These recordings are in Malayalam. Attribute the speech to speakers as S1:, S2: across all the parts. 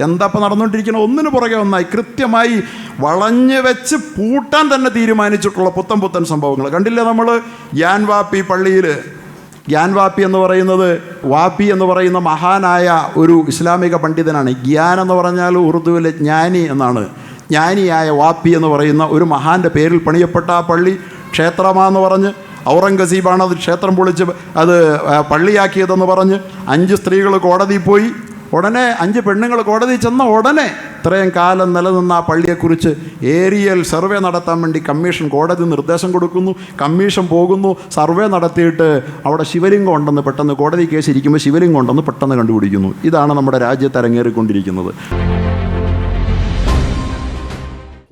S1: എന്താ ഇപ്പം നടന്നുകൊണ്ടിരിക്കുന്നത്? ഒന്നിനു പുറകെ ഒന്നായി കൃത്യമായി വളഞ്ഞു വെച്ച് പൂട്ടാൻ തന്നെ തീരുമാനിച്ചിട്ടുള്ള പുത്തൻ സംഭവങ്ങൾ കണ്ടില്ലേ നമ്മൾ? ഗ്യാൻവാപ്പി പള്ളിയിൽ ഗ്യാൻവാപ്പി എന്ന് പറയുന്നത്, വാപ്പി എന്ന് പറയുന്ന മഹാനായ ഒരു ഇസ്ലാമിക പണ്ഡിതനാണ്. ഗ്യാൻ എന്ന് പറഞ്ഞാൽ ഉറുദുവിലെ ജ്ഞാനി എന്നാണ്. ജ്ഞാനിയായ വാപ്പി എന്ന് പറയുന്ന ഒരു മഹാൻ്റെ പേരിൽ പണിയപ്പെട്ട ആ പള്ളി ക്ഷേത്രമാണെന്ന് പറഞ്ഞ് ഔറംഗസീബാണ് അത് ക്ഷേത്രം പൊളിച്ച് അത് പള്ളിയാക്കിയതെന്ന് പറഞ്ഞ് 5 സ്ത്രീകൾ കോടതിയിൽ പോയി. ഉടനെ 5 പെണ്ണുങ്ങൾ കോടതി ചെന്ന ഉടനെ ഇത്രയും കാലം നിലനിന്ന ആ പള്ളിയെക്കുറിച്ച് ഏരിയൽ സർവേ നടത്താൻ വേണ്ടി കമ്മീഷൻ കോടതി നിർദ്ദേശം കൊടുക്കുന്നു. കമ്മീഷൻ പോകുന്നു, സർവേ നടത്തിയിട്ട് അവിടെ ശിവലിംഗം ഉണ്ടെന്ന് പെട്ടെന്ന് കോടതി കേസ് ഇരിക്കുമ്പോൾ ശിവലിംഗം ഉണ്ടെന്ന് പെട്ടെന്ന് കണ്ടുപിടിക്കുന്നു. ഇതാണ് നമ്മുടെ രാജ്യത്ത് അരങ്ങേറിക്കൊണ്ടിരിക്കുന്നത്.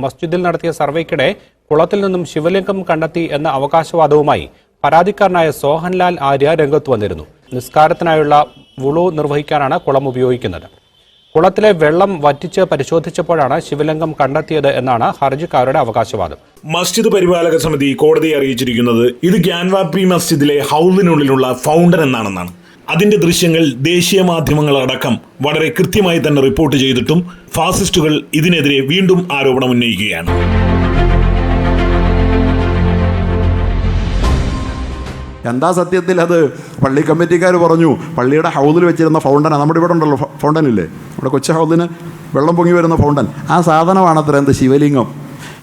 S2: മസ്ജിദിൽ നടത്തിയ സർവേക്കിടെ കുളത്തിൽ നിന്നും ശിവലിംഗം കണ്ടെത്തി എന്ന അവകാശവാദവുമായി പരാതിക്കാരനായ സോഹൻലാൽ ആര്യ രംഗത്ത് വന്നിരുന്നു. നിസ്കാരത്തിനായുള്ള വുളു നിർവഹിക്കാനാണ് കുളം ഉപയോഗിക്കുന്നത്. കുളത്തിലെ വെള്ളം വറ്റിച്ച് പരിശോധിച്ചപ്പോഴാണ് ശിവലിംഗം കണ്ടെത്തിയത് എന്നാണ് ഹർജിക്കാരുടെ അവകാശവാദം.
S3: മസ്ജിദ് പരിപാലക സമിതി കോടതിയെ അറിയിച്ചിരിക്കുന്നത് ഇത് ഗ്യാൻവാപ്പി മസ്ജിദിലെ ഹൗലിനുള്ളിലുള്ള ഫൗണ്ടൻ എന്നാണെന്നാണ്. അതിന്റെ ദൃശ്യങ്ങൾ ദേശീയ മാധ്യമങ്ങളടക്കം വളരെ കൃത്യമായി തന്നെ റിപ്പോർട്ട് ചെയ്തിട്ടും ഫാസിസ്റ്റുകൾ ഇതിനെതിരെ വീണ്ടും ആരോപണം ഉന്നയിക്കുകയാണ്.
S1: എന്താ സത്യത്തിൽ അത് പള്ളി കമ്മിറ്റിക്കാർ പറഞ്ഞു പള്ളിയുടെ ഹൗദിൽ വെച്ചിരുന്ന ഫൗണ്ടനാണ്. നമ്മുടെ ഇവിടെ ഉണ്ടല്ലോ ഫൗണ്ടനില്ലേ, നമ്മുടെ കൊച്ചു ഹൗദിന് വെള്ളം പൊങ്ങി വരുന്ന ഫൗണ്ടൻ, ആ സാധനമാണ് അത്ര എന്ത് ശിവലിംഗം.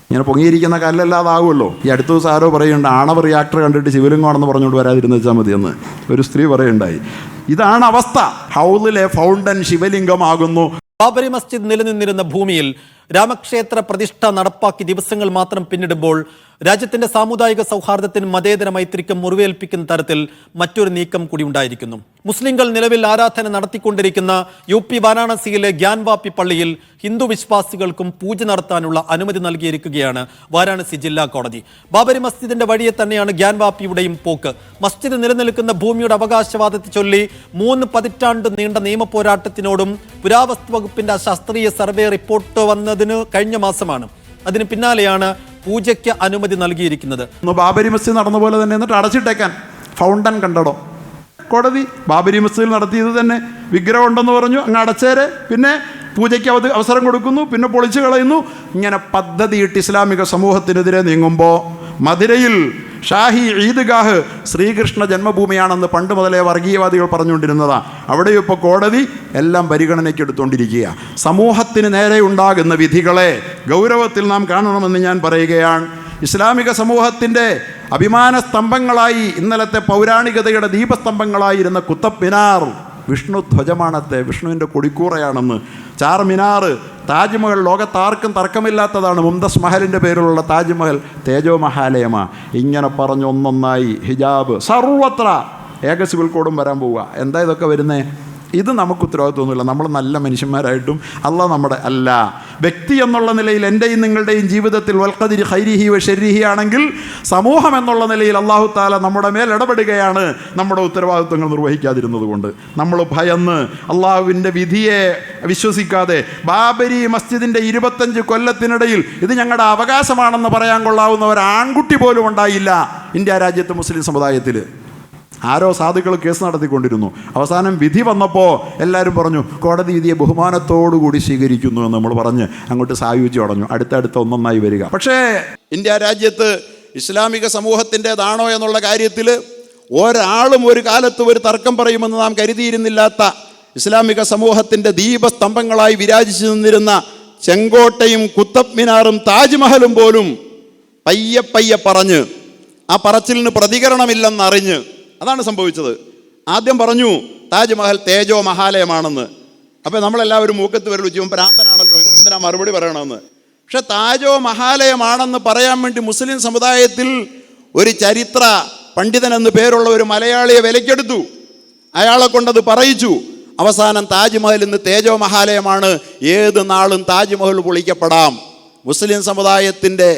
S1: ഇങ്ങനെ പൊങ്ങിയിരിക്കുന്ന കല്ലല്ലാതാകുമല്ലോ. ഈ അടുത്ത ദിവസം ആരോ പറയുന്നുണ്ട് ആണവ റിയാക്ടർ കണ്ടിട്ട് ശിവലിംഗമാണെന്ന് പറഞ്ഞുകൊണ്ട് വരാതിരുന്ന് വെച്ചാൽ മതി എന്ന് ഒരു സ്ത്രീ പറയുണ്ടായി. ഇതാണ് അവസ്ഥ. ഹൗദിലെ ഫൗണ്ടൻ ശിവലിംഗമാകുന്നു.
S4: ബാബരി മസ്ജിദ് നിലനിന്നിരുന്ന ഭൂമിയിൽ രാമക്ഷേത്ര പ്രതിഷ്ഠ നടപ്പാക്കി ദിവസങ്ങൾ മാത്രം പിന്നിടുമ്പോൾ രാജ്യത്തിന്റെ സാമുദായിക സൗഹാർദ്ദത്തിനും മതേതര മൈത്രിക്കും മുറിവേൽപ്പിക്കുന്ന തരത്തിൽ മറ്റൊരു നീക്കം കൂടി ഉണ്ടായിരിക്കുന്നു. മുസ്ലിങ്ങൾ നിലവിൽ ആരാധന നടത്തിക്കൊണ്ടിരിക്കുന്ന UP വാരാണസിയിലെ ഗ്യാൻവാപ്പി പള്ളിയിൽ ഹിന്ദു വിശ്വാസികൾക്കും പൂജ നടത്താനുള്ള അനുമതി നൽകിയിരിക്കുകയാണ് വാരാണസി ജില്ലാ കോടതി. ബാബരി മസ്ജിദിന്റെ വഴിയെ തന്നെയാണ് ഗ്യാൻവാപ്പിയുടെയും പോക്ക്. മസ്ജിദ് നിലനിൽക്കുന്ന ഭൂമിയുടെ അവകാശവാദത്തെ ചൊല്ലി 3 പതിറ്റാണ്ട് നീണ്ട നിയമ പോരാട്ടത്തിനോടും പുരാവസ്തു വകുപ്പിന്റെ ശാസ്ത്രീയ സർവേ റിപ്പോർട്ട് വന്നതിന് കഴിഞ്ഞ മാസമാണ്. അതിന് പിന്നാലെയാണ് പൂജയ്ക്ക് അനുമതി നൽകിയിരിക്കുന്നത്.
S1: ബാബരി മസ്ജിദ് നടന്ന പോലെ തന്നെ എന്നിട്ട് അടച്ചിട്ടേക്കാൻ ഫൗണ്ടൻ കണ്ടടോ. കോടതി ബാബരി മസ്ജിദിൽ നടത്തിയത് തന്നെ വിഗ്രഹം ഉണ്ടെന്ന് പറഞ്ഞു, അങ്ങ് അടച്ചേരെ, പിന്നെ പൂജയ്ക്ക് അവസരം കൊടുക്കുന്നു, പിന്നെ പൊളിച്ചു കളയുന്നു. ഇങ്ങനെ പദ്ധതിയിട്ട് ഇസ്ലാമിക സമൂഹത്തിനെതിരെ നീങ്ങുമ്പോൾ മധുരയിൽ ഷാഹി ഈദ്ഗാഹ് ശ്രീകൃഷ്ണ ജന്മഭൂമിയാണെന്ന് പണ്ട് മുതലേ വർഗീയവാദികൾ പറഞ്ഞുകൊണ്ടിരുന്നതാണ്. അവിടെ ഇപ്പോൾ കോടതി എല്ലാം പരിഗണനയ്ക്ക് എടുത്തുകൊണ്ടിരിക്കുക. സമൂഹത്തിന് നേരെ ഉണ്ടാകുന്ന വിധികളെ ഗൗരവത്തിൽ നാം കാണണമെന്ന് ഞാൻ പറയുകയാണ്. ഇസ്ലാമിക സമൂഹത്തിൻ്റെ അഭിമാന സ്തംഭങ്ങളായി ഇന്നലത്തെ പൗരാണികതയുടെ ദീപസ്തംഭങ്ങളായിരുന്ന കുത്തബ് മിനാർ വിഷ്ണു ധ്വജമാണത്തെ, വിഷ്ണുവിൻ്റെ കൊടിക്കൂറയാണെന്ന്. ചാർമിനാർ, താജ്മഹൽ ലോകത്താർക്കും തർക്കമില്ലാത്തതാണ്. മുംതസ് മഹലിൻ്റെ പേരിലുള്ള താജ്മഹൽ തേജോ മഹാലയമാ. ഇങ്ങനെ പറഞ്ഞ് ഒന്നൊന്നായി ഹിജാബ് സർവത്ര ഏക സിവിൽ കോഡും വരാൻ പോവുക. എന്താ ഇതൊക്കെ വരുന്നേ? ഇത് നമുക്ക് ഉത്തരവാദിത്വമൊന്നുമില്ല. നമ്മൾ നല്ല മനുഷ്യന്മാരായിട്ടും അള്ളാഹ് നമ്മുടെ അല്ല. വ്യക്തി എന്നുള്ള നിലയിൽ എൻ്റെയും നിങ്ങളുടെയും ജീവിതത്തിൽ വൽഖദിരി ഖൈരിഹി വ ശർരിഹി ആണെങ്കിൽ സമൂഹം എന്നുള്ള നിലയിൽ അള്ളാഹു താല നമ്മുടെ മേൽ ഇടപെടുകയാണ്. നമ്മുടെ ഉത്തരവാദിത്വങ്ങൾ നിർവഹിക്കാതിരുന്നത് കൊണ്ട് നമ്മൾ ഭയന്ന് അള്ളാഹുവിൻ്റെ വിധിയെ വിശ്വസിക്കാതെ ബാബരി മസ്ജിദിൻ്റെ 25 കൊല്ലത്തിനിടയിൽ ഇത് ഞങ്ങളുടെ അവകാശമാണെന്ന് പറയാൻ കൊള്ളാവുന്ന ഒരു ആൺകുട്ടി പോലും ഉണ്ടായില്ല ഇന്ത്യ രാജ്യത്ത് മുസ്ലിം സമുദായത്തിൽ. ആരോ സാധുക്കൾ കേസ് നടത്തിക്കൊണ്ടിരുന്നു. അവസാനം വിധി വന്നപ്പോൾ എല്ലാവരും പറഞ്ഞു കോടതി വിധിയെ ബഹുമാനത്തോടുകൂടി സ്വീകരിക്കുന്നു എന്ന് നമ്മൾ പറഞ്ഞ് അങ്ങോട്ട് സായുജ്യം അടഞ്ഞു. അടുത്തടുത്ത ഒന്നൊന്നായി വരിക. പക്ഷേ ഇന്ത്യ രാജ്യത്ത് ഇസ്ലാമിക സമൂഹത്തിൻ്റെതാണോ എന്നുള്ള കാര്യത്തിൽ ഒരാളും ഒരു കാലത്ത് ഒരു തർക്കം പറയുമെന്ന് നാം കരുതിയിരുന്നില്ലാത്ത ഇസ്ലാമിക സമൂഹത്തിൻ്റെ ദീപസ്തംഭങ്ങളായി വിരാജിച്ചു നിന്നിരുന്ന ചെങ്കോട്ടയും കുത്തബ് മിനാറും താജ്മഹലും പോലും പയ്യെ പറഞ്ഞ് ആ പറച്ചിലിന് പ്രതികരണമില്ലെന്നറിഞ്ഞ് അതാണ് സംഭവിച്ചത്. ആദ്യം പറഞ്ഞു താജ്മഹൽ തേജോ മഹാലയമാണെന്ന്. അപ്പോൾ നമ്മളെല്ലാവരും മൂക്കത്ത് വരൽ ഉച്ചയും പ്രാന്തനാണല്ലോ, എന്തിനാ മറുപടി പറയണമെന്ന്. പക്ഷെ താജോ മഹാലയമാണെന്ന് പറയാൻ വേണ്ടി മുസ്ലിം സമുദായത്തിൽ ഒരു ചരിത്ര പണ്ഡിതൻ എന്ന് പേരുള്ള ഒരു മലയാളിയെ വിലക്കെടുത്തു. അയാളെ കൊണ്ടത് പറയിച്ചു. അവസാനം താജ്മഹൽ ഇന്ന് തേജോ മഹാലയമാണ്. ഏത് നാളും താജ്മഹൽ പൊളിക്കപ്പെടാം. മുസ്ലിം സമുദായത്തിൻ്റെ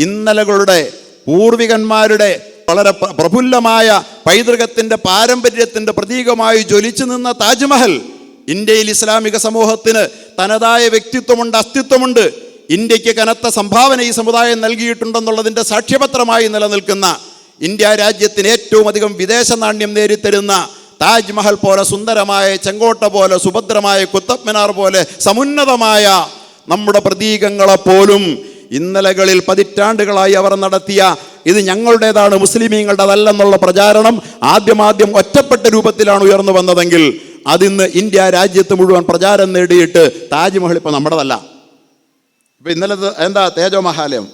S1: ഇന്നലകളുടെ പൂർവികന്മാരുടെ വളരെ പ്രഫുല്ലമായ പൈതൃകത്തിൻ്റെ പാരമ്പര്യത്തിൻ്റെ പ്രതീകമായി ജ്വലിച്ചു നിന്ന താജ്മഹൽ ഇന്ത്യയിൽ ഇസ്ലാമിക സമൂഹത്തിന് തനതായ വ്യക്തിത്വമുണ്ട്, അസ്തിത്വമുണ്ട്. ഇന്ത്യക്ക് കനത്ത സംഭാവന ഈ സമുദായം നൽകിയിട്ടുണ്ടെന്നുള്ളതിൻ്റെ സാക്ഷ്യപത്രമായി നിലനിൽക്കുന്ന ഇന്ത്യ രാജ്യത്തിന് ഏറ്റവും അധികം വിദേശ നാണ്യം നേടിത്തരുന്ന
S5: താജ്മഹൽ പോലെ സുന്ദരമായ ചെങ്കോട്ട പോലെ സുഭദ്രമായ കുത്തബ് മിനാർ പോലെ സമുന്നതമായ നമ്മുടെ പ്രതീകങ്ങളെപ്പോലും ഇന്നലകളിൽ പതിറ്റാണ്ടുകളായി അവർ നടത്തിയ ഇത് ഞങ്ങളുടേതാണ്, മുസ്ലിമീങ്ങളുടെ അതല്ലെന്നുള്ള പ്രചാരണം ആദ്യം ഒറ്റപ്പെട്ട രൂപത്തിലാണ് ഉയർന്നു വന്നതെങ്കിൽ അതിന്ന് ഇന്ത്യ രാജ്യത്ത് മുഴുവൻ പ്രചാരം നേടിയിട്ട് താജ്മഹൽ ഇപ്പം നമ്മുടേതല്ല. ഇപ്പം ഇന്നലെ എന്താ തേജോമഹാലയം,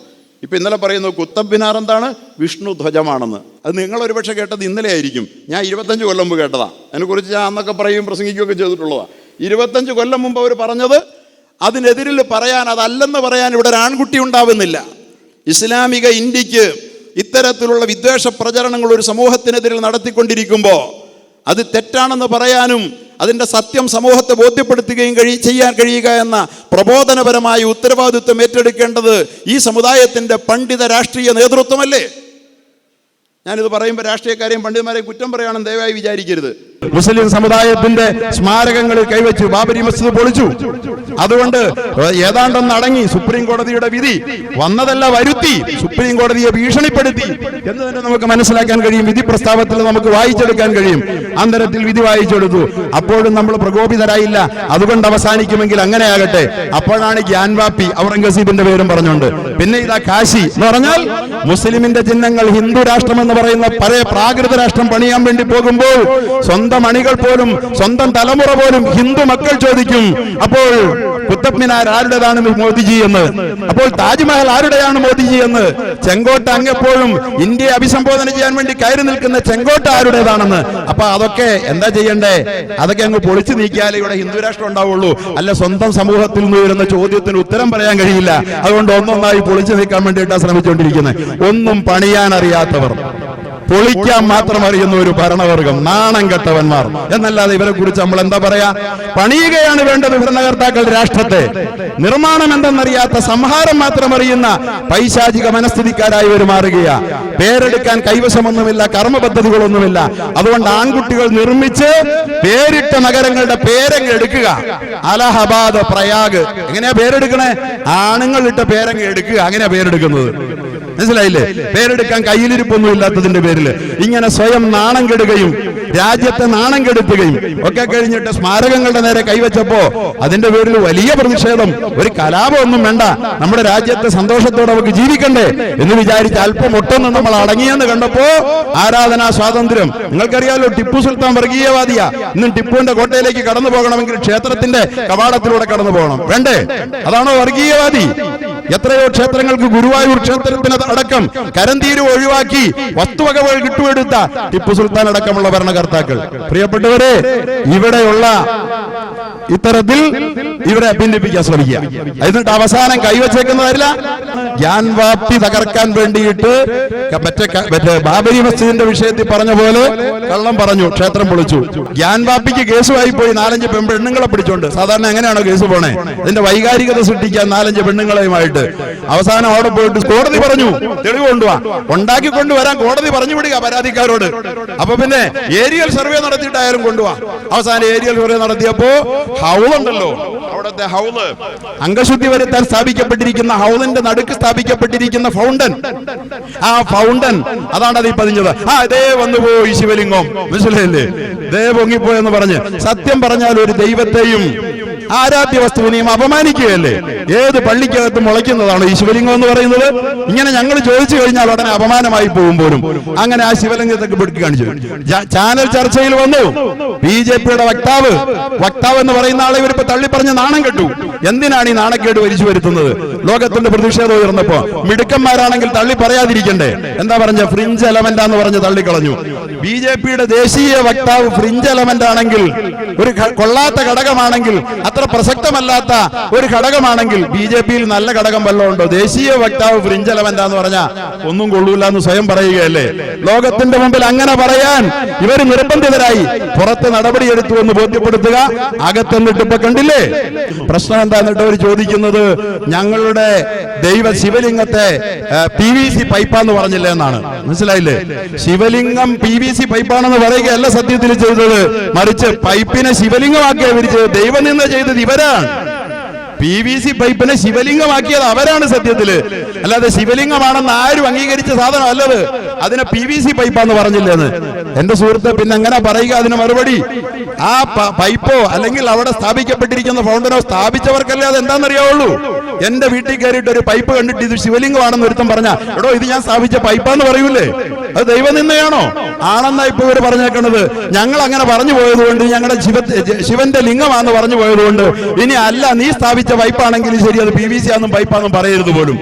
S5: ഇപ്പം ഇന്നലെ പറയുന്നു കുത്തബ് മിനാർ എന്താണ്, വിഷ്ണു ധ്വജമാണെന്ന്. അത് നിങ്ങൾ ഒരുപക്ഷെ കേട്ടത് ഇന്നലെ ആയിരിക്കും. ഞാൻ 25 കൊല്ലം മുമ്പ് കേട്ടതാണ്. അതിനെക്കുറിച്ച് ഞാൻ അന്നൊക്കെ പറയും പ്രസംഗിക്കുകയൊക്കെ ചെയ്തിട്ടുള്ളതാണ്. 25 കൊല്ലം മുമ്പ് അവർ പറഞ്ഞത് അതിനെതിരിൽ പറയാൻ, അതല്ലെന്ന് പറയാൻ ഇവിടെ ഒരു ആൺകുട്ടി ഉണ്ടാവുന്നില്ല. ഇസ്ലാമിക ഇന്ത്യക്ക് ഇത്തരത്തിലുള്ള വിദ്വേഷ പ്രചരണങ്ങൾ ഒരു സമൂഹത്തിനെതിരിൽ നടത്തിക്കൊണ്ടിരിക്കുമ്പോൾ അത് തെറ്റാണെന്ന് പറയാനും അതിൻ്റെ സത്യം സമൂഹത്തെ ബോധ്യപ്പെടുത്തുകയും ചെയ്യാൻ കഴിയുക എന്ന പ്രബോധനപരമായ ഉത്തരവാദിത്വം ഏറ്റെടുക്കേണ്ടത് ഈ സമുദായത്തിൻ്റെ പണ്ഡിത രാഷ്ട്രീയ നേതൃത്വമല്ലേ? ഞാനിത് പറയുമ്പോൾ രാഷ്ട്രീയക്കാരെയും പണ്ഡിതന്മാരെയും കുറ്റം പറയുകയാണെന്ന് ദയവായി വിചാരിക്കരുത്.
S1: മുസ്ലിം സമുദായത്തിന്റെ സ്മാരകങ്ങളിൽ കൈവച്ചു, ബാബരി മസ്ജിദ് പൊളിച്ചു. അതുകൊണ്ട് ഏതാണ്ടൊന്ന് അടങ്ങി. സുപ്രീം കോടതിയുടെ വിധി വന്നതല്ല, വരുത്തി. സുപ്രീം കോടതിയെ ഭീഷണിപ്പെടുത്തി എന്ന് തന്നെ നമുക്ക് മനസ്സിലാക്കാൻ കഴിയും. വിധി പ്രസ്താവത്തിൽ നമുക്ക് വായിച്ചെടുക്കാൻ കഴിയും. അന്തരത്തിൽ വിധി വായിച്ചെടുത്തു. അപ്പോഴും നമ്മൾ പ്രകോപിതരായില്ല. അതുകൊണ്ട് അവസാനിക്കുമെങ്കിൽ അങ്ങനെ ആകട്ടെ. അപ്പോഴാണ് ഗ്യാൻവാപ്പി ഔറംഗസീബിന്റെ പേരും പറഞ്ഞുകൊണ്ട്, പിന്നെ ഇതാ കാശി എന്ന് പറഞ്ഞാൽ മുസ്ലിമിന്റെ ചിഹ്നങ്ങൾ ഹിന്ദു രാഷ്ട്രം എന്ന് പറയുന്ന പഴയ പ്രാകൃത രാഷ്ട്രം പണിയാൻ വേണ്ടി പോകുമ്പോൾ സ്വന്തം അണികൾ പോലും, സ്വന്തം തലമുറ പോലും ഹിന്ദു മക്കൾ ചോദിക്കും, അപ്പോൾ കുത്തബ് മിനാർ ആരുടേതാണ് മോദിജി എന്ന്, അപ്പോൾ താജ്മഹൽ ആരുടെയാണ് മോദിജി എന്ന്. ചെങ്കോട്ട അങ്ങെപ്പോഴും ഇന്ത്യയെ അഭിസംബോധന ചെയ്യാൻ വേണ്ടി കയറി നിൽക്കുന്ന ചെങ്കോട്ട ആരുടേതാണെന്ന്. അപ്പൊ അതൊക്കെ എന്താ ചെയ്യണ്ടേ? അതൊക്കെ അങ്ങ് പൊളിച്ചു നീക്കിയാലേ ഇവിടെ ഹിന്ദു രാഷ്ട്രം ഉണ്ടാവുള്ളൂ. അല്ല സ്വന്തം സമൂഹത്തിൽ നിന്ന് വരുന്ന ചോദ്യത്തിന് ഉത്തരം പറയാൻ കഴിയില്ല. അതുകൊണ്ട് ഒന്നൊന്നായി പൊളിച്ചു നീക്കാൻ വേണ്ടിയിട്ടാണ് ശ്രമിച്ചുകൊണ്ടിരിക്കുന്നത്. ഒന്നും പണിയാൻ അറിയാത്തവർ, പൊളിക്കാൻ മാത്രം അറിയുന്ന ഒരു ഭരണവർഗം, നാണം കെട്ടവന്മാർ എന്നല്ലാതെ ഇവരെ കുറിച്ച് നമ്മൾ എന്താ പറയാ? പണിയുകയാണ് വേണ്ടത് ഭരണകർത്താക്കൾ രാഷ്ട്രത്തെ. നിർമ്മാണം എന്തെന്നറിയാത്ത, സംഹാരം മാത്രം അറിയുന്ന പൈശാചിക മനസ്ഥിതിക്കാരായി ഇവർ മാറുകയാ. പേരെടുക്കാൻ കൈവശമൊന്നുമില്ല, കർമ്മ പദ്ധതികളൊന്നുമില്ല. അതുകൊണ്ട് ആൺകുട്ടികൾ നിർമ്മിച്ച് പേരിട്ട നഗരങ്ങളുടെ പേരങ്ങ് എടുക്കുക. അലഹബാദ്, പ്രയാഗ്, എങ്ങനെയാ പേരെടുക്കണേ? ആണുങ്ങൾ ഇട്ട പേരങ്ങ് എടുക്കുക. അങ്ങനെയാ പേരെടുക്കുന്നത്. മനസ്സിലായില്ലേ? പേരെടുക്കാൻ കയ്യിലിരിപ്പൊന്നും ഇല്ലാത്തതിന്റെ പേരിൽ ഇങ്ങനെ സ്വയം നാണം കെടുകയും രാജ്യത്തെ നാണം കെടുത്തുകയും ഒക്കെ കഴിഞ്ഞിട്ട് സ്മാരകങ്ങളുടെ നേരെ കൈവച്ചപ്പോ അതിന്റെ പേരിൽ വലിയ പ്രതിഷേധം. ഒരു കലാപമൊന്നും വേണ്ട, നമ്മുടെ രാജ്യത്തെ സന്തോഷത്തോടെ നമുക്ക് ജീവിക്കണ്ടേ എന്ന് വിചാരിച്ച് അല്പം ഒട്ടൊന്നും നമ്മൾ അടങ്ങിയെന്ന് കണ്ടപ്പോ ആരാധനാ സ്വാതന്ത്ര്യം. നിങ്ങൾക്കറിയാലോ, ടിപ്പു സുൽത്താൻ വർഗീയവാദിയാ. ഇന്നും ടിപ്പുവിന്റെ കോട്ടയിലേക്ക് കടന്നു പോകണമെങ്കിൽ ക്ഷേത്രത്തിന്റെ കവാടത്തിലൂടെ കടന്നു പോകണം, വേണ്ടേ? അതാണോ വർഗീയവാദി? എത്രയോ ക്ഷേത്രങ്ങൾക്ക്, ഗുരുവായൂർ ക്ഷേത്രത്തിന് അടക്കം കരന്തീര് ഒഴിവാക്കി വസ്തുവകകൾ വിട്ടുകൊടുത്ത ടിപ്പു സുൽത്താൻ അടക്കമുള്ള ഭരണകർത്താക്കൾ. പ്രിയപ്പെട്ടവരെ, ഇവിടെയുള്ള ഇത്തരത്തിൽ ഇവരെ ഭിന്നിപ്പിക്കാൻ ശ്രമിക്കുക. എന്നിട്ട് അവസാനം കൈവച്ചേക്കുന്നതല്ല, ഗ്യാൻവാപ്പി തകർക്കാൻ വേണ്ടിയിട്ട് മറ്റേ ബാബരി മസ്ജിദിന്റെ വിഷയത്തിൽ പറഞ്ഞ പോലെ കള്ളം പറഞ്ഞു, ക്ഷേത്രം പൊളിച്ചു. ഗ്യാൻവാപ്പിക്ക് കേസുമായി പോയി 4-5 പെണ്ണുങ്ങളെ പിടിച്ചോണ്ട്. സാധാരണ എങ്ങനെയാണോ കേസ് പോണേ? ഇതിന്റെ വൈകാരികത സൃഷ്ടിക്കാൻ 4-5 പെണ്ണുങ്ങളെയുമായിട്ട് അവസാനം അവിടെ പോയിട്ട് കോടതി പറഞ്ഞു തെളിവ് കൊണ്ടുവാ, ഉണ്ടാക്കി കൊണ്ടുവരാൻ കോടതി പറഞ്ഞു വിടുക പരാതിക്കാരോട്. അപ്പൊ പിന്നെ ഏരിയൽ സർവേ നടത്തിയിട്ടായാലും കൊണ്ടുപോവാ. അവസാനം ഏരിയൽ സർവേ നടത്തിയപ്പോ ഹൗലുണ്ടല്ലോ, അവിടുത്തെ ഹൗല്, അംഗശുദ്ധി വരുത്താൻ സ്ഥാപിക്കപ്പെട്ടിരിക്കുന്ന ഹൗലിന്റെ നടുക്ക് സ്ഥാപിക്കപ്പെട്ടിരിക്കുന്ന ഫൗണ്ടൻ, ആ ഫൗണ്ടൻ അതാണ് അതിൽ പതിഞ്ഞത്. ഇതേ വന്നുപോയി ശിവലിംഗം, മനസ്സിലായില്ലേ? ദേ പൊങ്ങിപ്പോയെന്ന് പറഞ്ഞ്. സത്യം പറഞ്ഞാൽ ഒരു ദൈവത്തെയും ആരാധ്യ വസ്തുവിനെയും അപമാനിക്കുകയല്ലേ? ഏത് പള്ളിക്കകത്ത് മുളയ്ക്കുന്നതാണ് ഈ ശിവലിംഗം എന്ന് പറയുന്നത്? ഇങ്ങനെ ഞങ്ങൾ ചോദിച്ചു കഴിഞ്ഞാൽ ഉടനെ അപമാനമായി പോകും പോലും. അങ്ങനെ ആ ശിവലിംഗത്തൊക്കെ പിടിച്ച് കാണിച്ചു. ചാനൽ ചർച്ചയിൽ വന്നു BJPയുടെ വക്താവ് എന്ന് പറയുന്ന ആളെ ഇവരിപ്പോ തള്ളിപ്പറഞ്ഞ് നാണം കെട്ടു. എന്തിനാണ് ഈ നാണക്കേട് വലിച്ചു വരുത്തുന്നത്? ലോകത്തിന്റെ പ്രതിഷേധം ഉയർന്നപ്പോ മിടുക്കന്മാരാണെങ്കിൽ തള്ളി പറയാതിരിക്കണ്ടേ? എന്താ പറഞ്ഞ? ഫ്രിഞ്ച് എലമെന്റാന്ന് പറഞ്ഞ് തള്ളിക്കളഞ്ഞു. BJPയുടെ ദേശീയ വക്താവ് ഫ്രിഞ്ച് എലമെന്റ് ആണെങ്കിൽ, ഒരു കൊള്ളാത്ത ഘടകമാണെങ്കിൽ, അത്ര പ്രസക്തമല്ലാത്ത ഒരു ഘടകമാണെങ്കിൽ, BJPയിൽ നല്ല ഘടകം വല്ലതും ഉണ്ടോ? ദേശീയ വക്താവ് ഫ്രിഞ്ച് എലമെന്റാന്ന് പറഞ്ഞാ ഒന്നും കൊള്ളൂല എന്ന് സ്വയം പറയുകയല്ലേ? ലോകത്തിന്റെ മുമ്പിൽ അങ്ങനെ പറയാൻ ഇവർ നിർബന്ധിതരായി. പുറത്ത് നടപടിയെടുത്തു എന്ന് ബോധ്യപ്പെടുത്തുക, അകത്തെന്നിട്ട് ഇപ്പൊ കണ്ടില്ലേ പ്രശ്നം എന്താന്നിട്ട് അവർ ചോദിക്കുന്നത്? ഞങ്ങളുടെ ദൈവ ശിവലിംഗത്തെ PVC പൈപ്പാന്ന് പറഞ്ഞില്ലേ എന്നാണ്. മനസ്സിലായില്ലേ? ശിവലിംഗം PVC പൈപ്പാണെന്ന് പറയുകയല്ല സത്യത്തിൽ ചെയ്തത്, മറിച്ച് പൈപ്പിനെ ശിവലിംഗമാക്കിയ ഇവർ ചെയ്തത്. ദൈവനിന്ദ ചെയ്തത് ഇവരാണ്.
S5: PVC പൈപ്പിനെ ശിവലിംഗമാക്കിയത് അവരാണ് സത്യത്തില്. അല്ലാതെ ശിവലിംഗമാണെന്ന് ആരും അംഗീകരിച്ച സാധനം അല്ലത്. അതിനെ PVC പൈപ്പാന്ന് പറഞ്ഞില്ലെന്ന് എന്റെ സുഹൃത്ത്. പിന്നെ എങ്ങനെ പറയുക അതിന് മറുപടി? ആ പൈപ്പോ അല്ലെങ്കിൽ അവിടെ സ്ഥാപിക്കപ്പെട്ടിരിക്കുന്ന ഫൗണ്ടനോ സ്ഥാപിച്ചവർക്കല്ലേ അത് എന്താണെന്നറിയാവുള്ളൂ. എന്റെ വീട്ടിൽ കയറിയിട്ട് ഒരു പൈപ്പ് കണ്ടിട്ട് ഇത് ശിവലിംഗമാണെന്ന് ഒരുത്തം പറഞ്ഞ, എടോ ഇത് ഞാൻ സ്ഥാപിച്ച പൈപ്പാന്ന് പറയൂലേ? അത് ദൈവനിന്ദയാണോ? ആണെന്നാ ഇപ്പൊ ഇവര് പറഞ്ഞേക്കണത്. ഞങ്ങൾ അങ്ങനെ പറഞ്ഞു പോയതുകൊണ്ട്, ഞങ്ങളുടെ ശിവന്റെ ലിംഗമാണെന്ന് പറഞ്ഞു പോയതുകൊണ്ട്, ഇനി അല്ല നീ സ്ഥാപിച്ച പൈപ്പാണെങ്കിലും ശരി അത് PVC ആണെന്നും പൈപ്പാണെന്നും പറയരുത് പോലും.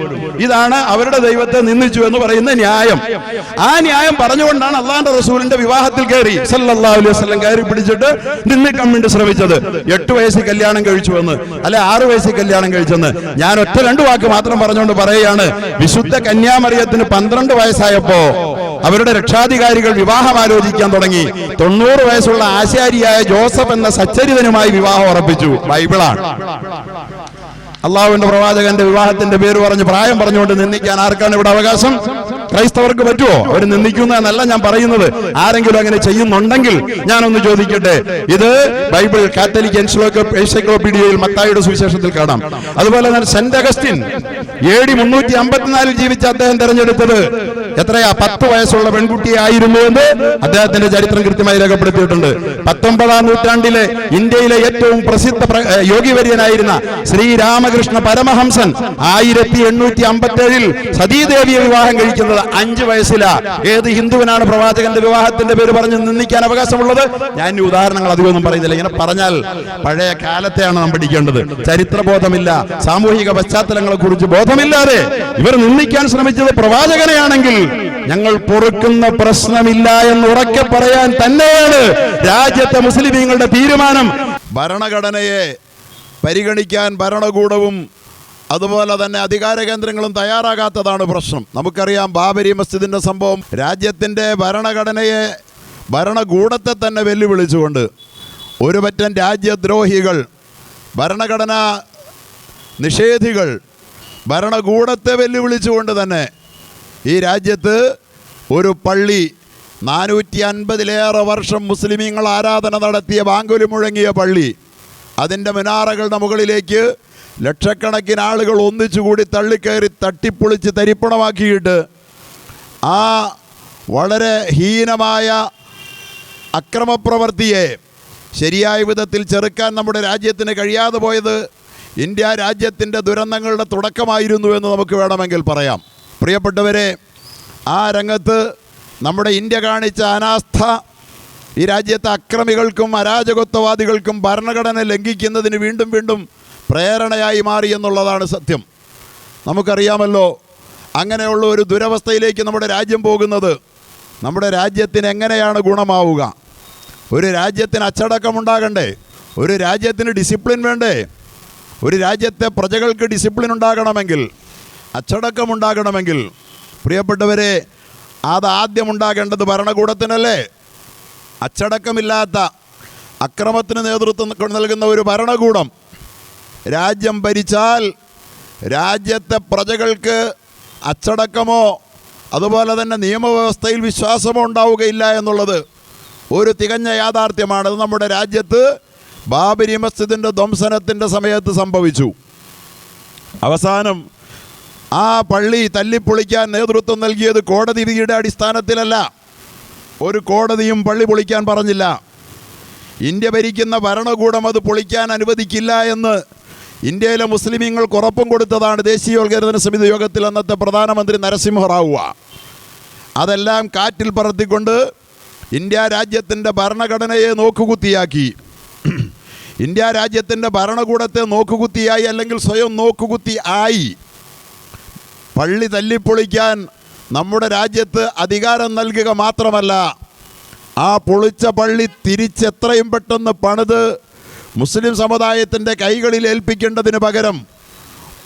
S5: ഇതാണ് അവരുടെ ദൈവത്തെ നിന്ദിച്ചു എന്ന് പറയുന്ന ന്യായം. ആ ന്യായം പറഞ്ഞുകൊണ്ടാണ് അള്ളാഹുവിന്റെ റസൂലിന്റെ വിവാഹത്തിൽ കയറി സല്ലല്ലാഹു അലൈഹി വസല്ലം കയറി പിടിച്ചിട്ട് നിന്ദിക്കാൻ വേണ്ടി ശ്രമിച്ചത്. 8 വയസ്സിൽ കല്യാണം കഴിച്ചു എന്ന്, അല്ലെ 6 വയസ്സിൽ കല്യാണം കഴിച്ചെന്ന്. ഞാൻ ഒറ്റ 2 വാക്ക് മാത്രം പറഞ്ഞുകൊണ്ട് പറയുകയാണ്. വിശുദ്ധ കന്യാമറിയത്തിന് 12 വയസ്സായപ്പോ അവരുടെ രക്ഷാധികാരികൾ വിവാഹം ആലോചിക്കാൻ തുടങ്ങി. 90 വയസ്സുള്ള ആശാരിയായ ജോസഫ് എന്ന സച്ചരിതനുമായി വിവാഹം ഉറപ്പിച്ചു. ബൈബിളാണ്. അള്ളാഹുവിന്റെ പ്രവാചകന്റെ വിവാഹത്തിന്റെ പേര് പറഞ്ഞ് പ്രായം പറഞ്ഞുകൊണ്ട് നിന്ദിക്കാൻ ആർക്കാണ് ഇവിടെ അവകാശം? ക്രൈസ്തവർക്ക് പറ്റുമോ? അവർ നിന്ദിക്കുന്നതെന്നല്ല ഞാൻ പറയുന്നത്. ആരെങ്കിലും അങ്ങനെ ചെയ്യുന്നുണ്ടെങ്കിൽ ഞാനൊന്ന് ചോദിക്കട്ടെ. ഇത് ബൈബിൾ കാത്തലിക് എൻസൈക്ലോപീഡിയയിൽ മത്തായിയുടെ സുവിശേഷത്തിൽ കാണാം. അതുപോലെ തന്നെ സെന്റ് അഗസ്റ്റിൻ AD 354 ജീവിച്ച അദ്ദേഹം തെരഞ്ഞെടുത്തത് എത്രയാ? 10 വയസ്സുള്ള പെൺകുട്ടിയായിരുന്നു എന്ന് അദ്ദേഹത്തിന്റെ ചരിത്രം കൃത്യമായി രേഖപ്പെടുത്തിയിട്ടുണ്ട്. 19-ാം നൂറ്റാണ്ടിലെ ഇന്ത്യയിലെ ഏറ്റവും പ്രസിദ്ധ യോഗിവര്യനായിരുന്ന ശ്രീരാമകൃഷ്ണ പരമഹംസൻ 1857 സതീദേവിയെ വിവാഹം കഴിക്കുന്നത് 5 വയസ്സിലാ. ഏത് ഹിന്ദുവിനാണ് പ്രവാചകന്റെ വിവാഹത്തിന്റെ പേര് പറഞ്ഞ് നിന്ദിക്കാൻ അവകാശമുള്ളത്? ഞാൻ ഈ ഉദാഹരണങ്ങൾ അധികമൊന്നും പറയുന്നില്ല. ഇങ്ങനെ പറഞ്ഞാൽ പഴയ കാലത്തെയാണ് നാം പഠിക്കേണ്ടത്. ചരിത്രബോധമില്ല, സാമൂഹിക പശ്ചാത്തലങ്ങളെ കുറിച്ച് ബോധമില്ലാതെ ഇവർ നിന്ദിക്കാൻ ശ്രമിച്ചത് പ്രവാചകനെയാണെങ്കിൽ ഞങ്ങൾ പൊറുക്കുന്ന പ്രശ്നമില്ല എന്ന് ഉറക്കെ പറയാൻ തന്നെയാണ് രാജ്യത്തെ മുസ്ലിമീങ്ങളുടെ തീരുമാനം. ഭരണഘടനയെ പരിഗണിക്കാൻ ഭരണകൂടവും അതുപോലെ തന്നെ അധികാര കേന്ദ്രങ്ങളും തയ്യാറാകാത്തതാണ് പ്രശ്നം. നമുക്കറിയാം ബാബരി മസ്ജിദിന്റെ സംഭവം. രാജ്യത്തിന്റെ ഭരണഘടനയെ, ഭരണകൂടത്തെ തന്നെ വെല്ലുവിളിച്ചുകൊണ്ട് ഒരു പറ്റം രാജ്യദ്രോഹികൾ, ഭരണഘടനാ നിഷേധികൾ ഭരണകൂടത്തെ വെല്ലുവിളിച്ചുകൊണ്ട് തന്നെ ഈ രാജ്യത്ത് ഒരു പള്ളി, 450-ലേറെ വർഷം മുസ്ലിമീങ്ങൾ ആരാധന നടത്തിയ, ബാങ്കുലി മുഴങ്ങിയ പള്ളി, അതിൻ്റെ മിനാറകളുടെ മുകളിലേക്ക് ലക്ഷക്കണക്കിന് ആളുകൾ ഒന്നിച്ചുകൂടി തള്ളിക്കയറി തട്ടിപ്പൊളിച്ച് തരിപ്പണമാക്കിയിട്ട് ആ വളരെ ഹീനമായ അക്രമപ്രവൃത്തിയെ ശരിയായ വിധത്തിൽ ചെറുക്കാൻ നമ്മുടെ രാജ്യത്തിന് കഴിയാതെ പോയത് ഇന്ത്യ രാജ്യത്തിൻ്റെ ദുരന്തങ്ങളുടെ തുടക്കമായിരുന്നു എന്ന് നമുക്ക് വേണമെങ്കിൽ പറയാം. പ്രിയപ്പെട്ടവരെ, ആ രംഗത്ത് നമ്മുടെ ഇന്ത്യ കാണിച്ച അനാസ്ഥ ഈ രാജ്യത്തെ അക്രമികൾക്കും അരാജകത്വവാദികൾക്കും ഭരണഘടന ലംഘിക്കുന്നതിന് വീണ്ടും വീണ്ടും പ്രേരണയായി മാറി എന്നുള്ളതാണ് സത്യം. നമുക്കറിയാമല്ലോ, അങ്ങനെയുള്ള ഒരു ദുരവസ്ഥയിലേക്ക് നമ്മുടെ രാജ്യം പോകുന്നത് നമ്മുടെ രാജ്യത്തിന് എങ്ങനെയാണ് ഗുണമാവുക? ഒരു രാജ്യത്തിന് അച്ചടക്കമുണ്ടാകണ്ടേ? ഒരു രാജ്യത്തിന് ഡിസിപ്ലിൻ വേണ്ടേ? ഒരു രാജ്യത്തെ പ്രജകൾക്ക് ഡിസിപ്ലിൻ ഉണ്ടാകണമെങ്കിൽ, അച്ചടക്കമുണ്ടാകണമെങ്കിൽ, പ്രിയപ്പെട്ടവരെ, അതാദ്യം ഉണ്ടാകേണ്ടത് ഭരണകൂടത്തിനല്ലേ? അച്ചടക്കമില്ലാത്ത, അക്രമത്തിന് നേതൃത്വം നൽകുന്ന ഒരു ഭരണകൂടം രാജ്യം ഭരിച്ചാൽ രാജ്യത്തെ പ്രജകൾക്ക് അച്ചടക്കമോ അതുപോലെ തന്നെ നിയമവ്യവസ്ഥയിൽ വിശ്വാസമോ ഉണ്ടാവുകയില്ല എന്നുള്ളത് ഒരു തികഞ്ഞ യാഥാർത്ഥ്യമാണ്. അത് നമ്മുടെ രാജ്യത്ത് ബാബരി മസ്ജിദിൻ്റെ ധ്വംസനത്തിൻ്റെ സമയത്ത് സംഭവിച്ചു. അവസാനം ആ പള്ളി തല്ലിപ്പൊളിക്കാൻ നേതൃത്വം നൽകിയത് കോടതി വിധിയുടെ അടിസ്ഥാനത്തിലല്ല. ഒരു കോടതിയും പള്ളി പൊളിക്കാൻ പറഞ്ഞില്ല. ഇന്ത്യ ഭരിക്കുന്ന ഭരണകൂടം അത് പൊളിക്കാൻ അനുവദിക്കില്ല എന്ന് ഇന്ത്യയിലെ മുസ്ലിമീങ്ങൾക്ക് ഉറപ്പും കൊടുത്തതാണ് ദേശീയോദ്ഗ്രഥന സമിതി യോഗത്തിൽ അന്നത്തെ പ്രധാനമന്ത്രി നരസിംഹറാവു. അതെല്ലാം കാറ്റിൽ പറത്തിക്കൊണ്ട് ഇന്ത്യ രാജ്യത്തിൻ്റെ ഭരണഘടനയെ നോക്കുകുത്തിയാക്കി. ഇന്ത്യ രാജ്യത്തിൻ്റെ ഭരണകൂടത്തെ നോക്കുകുത്തിയായി, അല്ലെങ്കിൽ സ്വയം നോക്കുകുത്തി ആയി. പള്ളി തല്ലിപ്പൊളിക്കാൻ നമ്മുടെ രാജ്യത്ത് അധികാരം നൽകുക മാത്രമല്ല, ആ പൊളിച്ച പള്ളി തിരിച്ചെത്രയും പെട്ടെന്ന് പണിത് മുസ്ലിം സമുദായത്തിൻ്റെ കൈകളിൽ ഏൽപ്പിക്കേണ്ടതിന് പകരം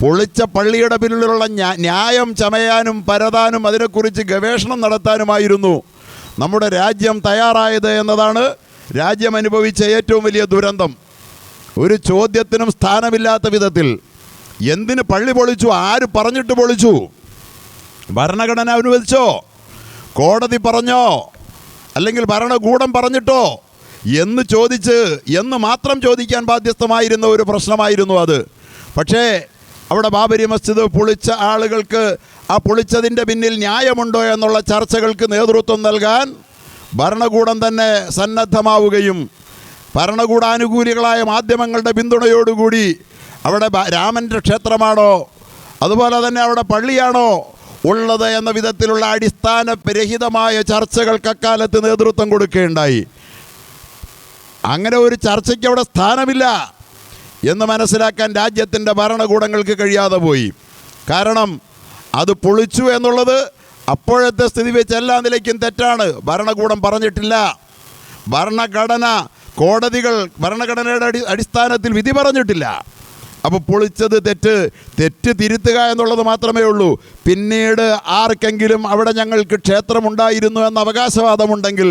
S5: പൊളിച്ച പള്ളിയുടെ പിന്നിലുള്ള ന്യായം ചമയാനും പരതാനും അതിനെക്കുറിച്ച് ഗവേഷണം നടത്താനുമായിരുന്നു നമ്മുടെ രാജ്യം തയ്യാറായത് എന്നതാണ് രാജ്യം അനുഭവിച്ച ഏറ്റവും വലിയ ദുരന്തം. ഒരു ചോദ്യത്തിനും സ്ഥാനമില്ലാത്ത വിധത്തിൽ എന്തിന് പള്ളി പൊളിച്ചു? ആര് പറഞ്ഞിട്ട് പൊളിച്ചു? ഭരണഘടന അനുവദിച്ചോ? കോടതി പറഞ്ഞോ? അല്ലെങ്കിൽ ഭരണകൂടം പറഞ്ഞിട്ടോ എന്ന് മാത്രം ചോദിക്കാൻ ബാധ്യസ്ഥമായിരുന്ന ഒരു പ്രശ്നമായിരുന്നു അത്. പക്ഷേ അവിടെ ബാബരി മസ്ജിദ് പൊളിച്ച ആളുകൾക്ക് ആ പൊളിച്ചതിൻ്റെ പിന്നിൽ ന്യായമുണ്ടോ എന്നുള്ള ചർച്ചകൾക്ക് നേതൃത്വം നൽകാൻ ഭരണകൂടം തന്നെ സന്നദ്ധമാവുകയും ഭരണകൂടാനുകൂലികളായ മാധ്യമങ്ങളുടെ പിന്തുണയോടുകൂടി അവിടെ രാമൻ്റെ ക്ഷേത്രമാണോ അതുപോലെ തന്നെ അവിടെ പള്ളിയാണോ ഉള്ളത് എന്ന വിധത്തിലുള്ള അടിസ്ഥാനരഹിതമായ ചർച്ചകൾക്ക് അക്കാലത്ത് നേതൃത്വം കൊടുക്കുകയുണ്ടായി. അങ്ങനെ ഒരു ചർച്ചയ്ക്ക് അവിടെ സ്ഥാനമില്ല എന്ന് മനസ്സിലാക്കാൻ രാജ്യത്തിൻ്റെ ഭരണകൂടങ്ങൾക്ക് കഴിയാതെ പോയി. കാരണം അത് പൊളിച്ചു എന്നുള്ളത് അപ്പോഴത്തെ സ്ഥിതി വെച്ച് എല്ലാ നിലയ്ക്കും തെറ്റാണ്. ഭരണകൂടം പറഞ്ഞിട്ടില്ല. ഭരണഘടന കോടതികൾ ഭരണഘടനയുടെ അടിസ്ഥാനത്തിൽ വിധി പറഞ്ഞിട്ടില്ല. അപ്പോൾ പൊളിച്ചത് തെറ്റ് തിരുത്തുക എന്നുള്ളത് മാത്രമേ ഉള്ളൂ. പിന്നീട് ആർക്കെങ്കിലും അവിടെ ഞങ്ങൾക്ക് ക്ഷേത്രമുണ്ടായിരുന്നു എന്ന അവകാശവാദമുണ്ടെങ്കിൽ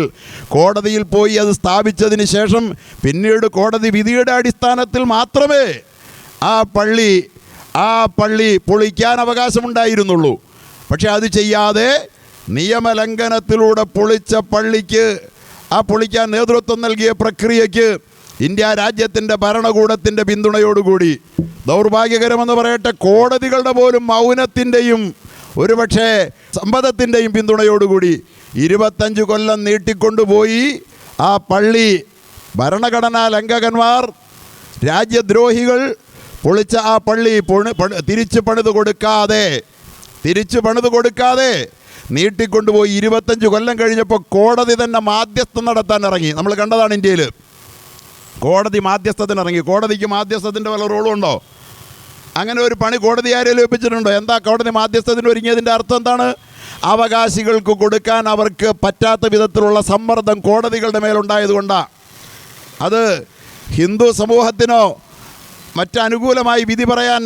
S5: കോടതിയിൽ പോയി അത് സ്ഥാപിച്ചതിന് ശേഷം പിന്നീട് കോടതി വിധിയുടെ അടിസ്ഥാനത്തിൽ മാത്രമേ ആ പള്ളി പൊളിക്കാൻ അവകാശമുണ്ടായിരുന്നുള്ളൂ. പക്ഷെ അത് ചെയ്യാതെ നിയമലംഘനത്തിലൂടെ പൊളിച്ച പള്ളിക്ക് ആ പൊളിക്കാൻ നേതൃത്വം നൽകിയ പ്രക്രിയയ്ക്ക് ഇന്ത്യ രാജ്യത്തിൻ്റെ ഭരണകൂടത്തിൻ്റെ പിന്തുണയോടുകൂടി, ദൗർഭാഗ്യകരമെന്ന് പറയട്ടെ, കോടതികളുടെ പോലും മൗനത്തിൻ്റെയും ഒരുപക്ഷെ സമ്മതത്തിൻ്റെയും പിന്തുണയോടുകൂടി 25 കൊല്ലം നീട്ടിക്കൊണ്ടുപോയി ആ പള്ളി ഭരണഘടനാ ലംഘകന്മാർ, രാജ്യദ്രോഹികൾ പൊളിച്ച ആ പള്ളി തിരിച്ചു പണിത് കൊടുക്കാതെ നീട്ടിക്കൊണ്ടുപോയി 25 കൊല്ലം കഴിഞ്ഞപ്പോൾ കോടതി തന്നെ മാധ്യസ്ഥം നടത്താൻ ഇറങ്ങി. നമ്മൾ കണ്ടതാണ് ഇന്ത്യയിൽ. കോടതി മാധ്യസ്ഥത്തിനിറങ്ങി. കോടതിക്ക് മാധ്യസ്ഥത്തിൻ്റെ വല്ല റോളും ഉണ്ടോ? അങ്ങനെ ഒരു പണി കോടതി ആരെങ്കിലും ഏൽപ്പിച്ചിട്ടുണ്ടോ? എന്താ കോടതി മാധ്യസ്ഥത്തിന് ഒരുങ്ങിയതിൻ്റെ അർത്ഥം എന്താണ്? അവകാശികൾക്ക് കൊടുക്കാൻ അവർക്ക് പറ്റാത്ത വിധത്തിലുള്ള സമ്മർദ്ദം കോടതികളുടെ മേലുണ്ടായതുകൊണ്ടാണ്. അത് ഹിന്ദു സമൂഹത്തിനോ മറ്റനുകൂലമായി വിധി പറയാൻ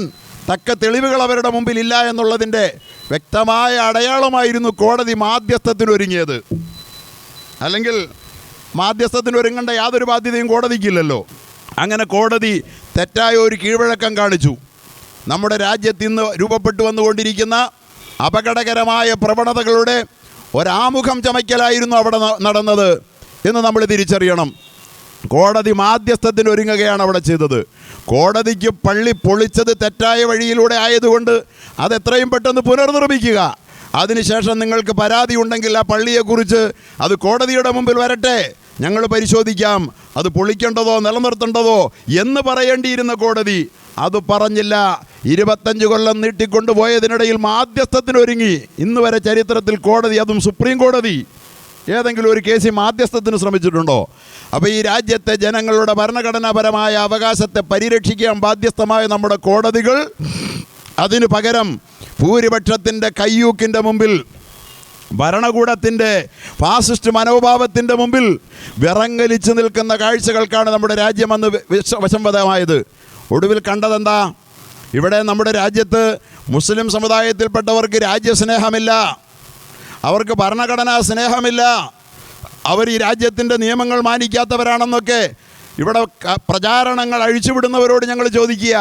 S5: തക്ക തെളിവുകൾ അവരുടെ മുമ്പിൽ ഇല്ല എന്നുള്ളതിൻ്റെ വ്യക്തമായ അടയാളമായിരുന്നു കോടതി മാധ്യസ്ഥത്തിനൊരുങ്ങിയത്. അല്ലെങ്കിൽ മാധ്യസ്ഥത്തിനൊരുങ്ങേണ്ട യാതൊരു ബാധ്യതയും കോടതിക്കില്ലല്ലോ. അങ്ങനെ കോടതി തെറ്റായ ഒരു കീഴ്വഴക്കം കാണിച്ചു. നമ്മുടെ രാജ്യത്ത് ഇന്ന് രൂപപ്പെട്ടു വന്നുകൊണ്ടിരിക്കുന്ന അപകടകരമായ പ്രവണതകളുടെ ഒരാമുഖം ചമയ്ക്കലായിരുന്നു അവിടെ നടന്നത് എന്ന് നമ്മൾ തിരിച്ചറിയണം. കോടതി മാധ്യസ്ഥത്തിന് ഒരുങ്ങുകയാണ് അവിടെ ചെയ്തത്. കോടതിക്ക് പള്ളി പൊളിച്ചത് തെറ്റായ വഴിയിലൂടെ ആയതുകൊണ്ട് അതെത്രയും പെട്ടെന്ന് പുനർനിർമ്മിക്കുക. അതിനുശേഷം നിങ്ങൾക്ക് പരാതി ഉണ്ടെങ്കിൽ ആ പള്ളിയെക്കുറിച്ച് അത് കോടതിയുടെ മുമ്പിൽ വരട്ടെ, ഞങ്ങൾ പരിശോധിക്കാം, അത് പൊളിക്കേണ്ടതോ നിലനിർത്തേണ്ടതോ എന്ന് പറയേണ്ടിയിരുന്ന കോടതി അത് പറഞ്ഞില്ല. 25 കൊല്ലം നീട്ടിക്കൊണ്ടുപോയതിനിടയിൽ മാധ്യസ്ഥത്തിനൊരുങ്ങി. ഇന്ന് വരെ ചരിത്രത്തിൽ കോടതി, അതും സുപ്രീം കോടതി, ഏതെങ്കിലും ഒരു കേസിൽ മാധ്യസ്ഥത്തിന് ശ്രമിച്ചിട്ടുണ്ടോ? അപ്പോൾ ഈ രാജ്യത്തെ ജനങ്ങളുടെ ഭരണഘടനാപരമായ അവകാശത്തെ പരിരക്ഷിക്കാൻ ബാധ്യസ്ഥമായ നമ്മുടെ കോടതികൾ അതിനു പകരം ഭൂരിപക്ഷത്തിൻ്റെ കയ്യൂക്കിൻ്റെ മുമ്പിൽ, ഭരണകൂടത്തിൻ്റെ ഫാസിസ്റ്റ് മനോഭാവത്തിൻ്റെ മുമ്പിൽ വിറങ്ങലിച്ചു നിൽക്കുന്ന കാഴ്ചകൾക്കാണ് നമ്മുടെ രാജ്യം അന്ന് വശംവദമായത്. ഒടുവിൽ കണ്ടതെന്താ? ഇവിടെ നമ്മുടെ രാജ്യത്ത് മുസ്ലിം സമുദായത്തിൽപ്പെട്ടവർക്ക് രാജ്യസ്നേഹമില്ല, അവർക്ക് ഭരണഘടനാ സ്നേഹമില്ല, അവർ ഈ രാജ്യത്തിൻ്റെ നിയമങ്ങൾ മാനിക്കാത്തവരാണെന്നൊക്കെ ഇവിടെ പ്രചാരണങ്ങൾ അഴിച്ചുവിടുന്നവരോട് ഞങ്ങൾ ചോദിക്കുക,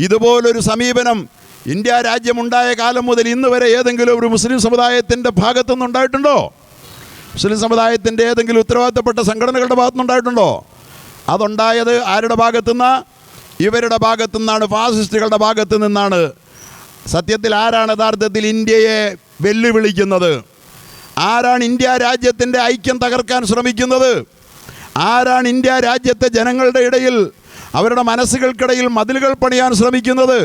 S5: ഇതുപോലൊരു സമീപനം ഇന്ത്യ രാജ്യമുണ്ടായ കാലം മുതൽ ഇന്ന് വരെ ഏതെങ്കിലും ഒരു മുസ്ലിം സമുദായത്തിൻ്റെ ഭാഗത്തുനിന്ന് ഉണ്ടായിട്ടുണ്ടോ? മുസ്ലിം സമുദായത്തിൻ്റെ ഏതെങ്കിലും ഉത്തരവാദിത്തപ്പെട്ട സംഘടനകളുടെ ഭാഗത്തുനിന്നുണ്ടായിട്ടുണ്ടോ? അതുണ്ടായത് ആരുടെ ഭാഗത്തുനിന്നാണ്? ഇവരുടെ ഭാഗത്തു നിന്നാണ്, ഫാസിസ്റ്റുകളുടെ ഭാഗത്തു നിന്നാണ്. സത്യത്തിൽ ആരാണ് യഥാർത്ഥത്തിൽ ഇന്ത്യയെ വെല്ലുവിളിക്കുന്നത്? ആരാണ് ഇന്ത്യ രാജ്യത്തിൻ്റെ ഐക്യം തകർക്കാൻ ശ്രമിക്കുന്നത്? ആരാണ് ഇന്ത്യ രാജ്യത്തെ ജനങ്ങളുടെ ഇടയിൽ, അവരുടെ മനസ്സുകൾക്കിടയിൽ മതിലുകൾ പണിയാൻ ശ്രമിക്കുന്നത്?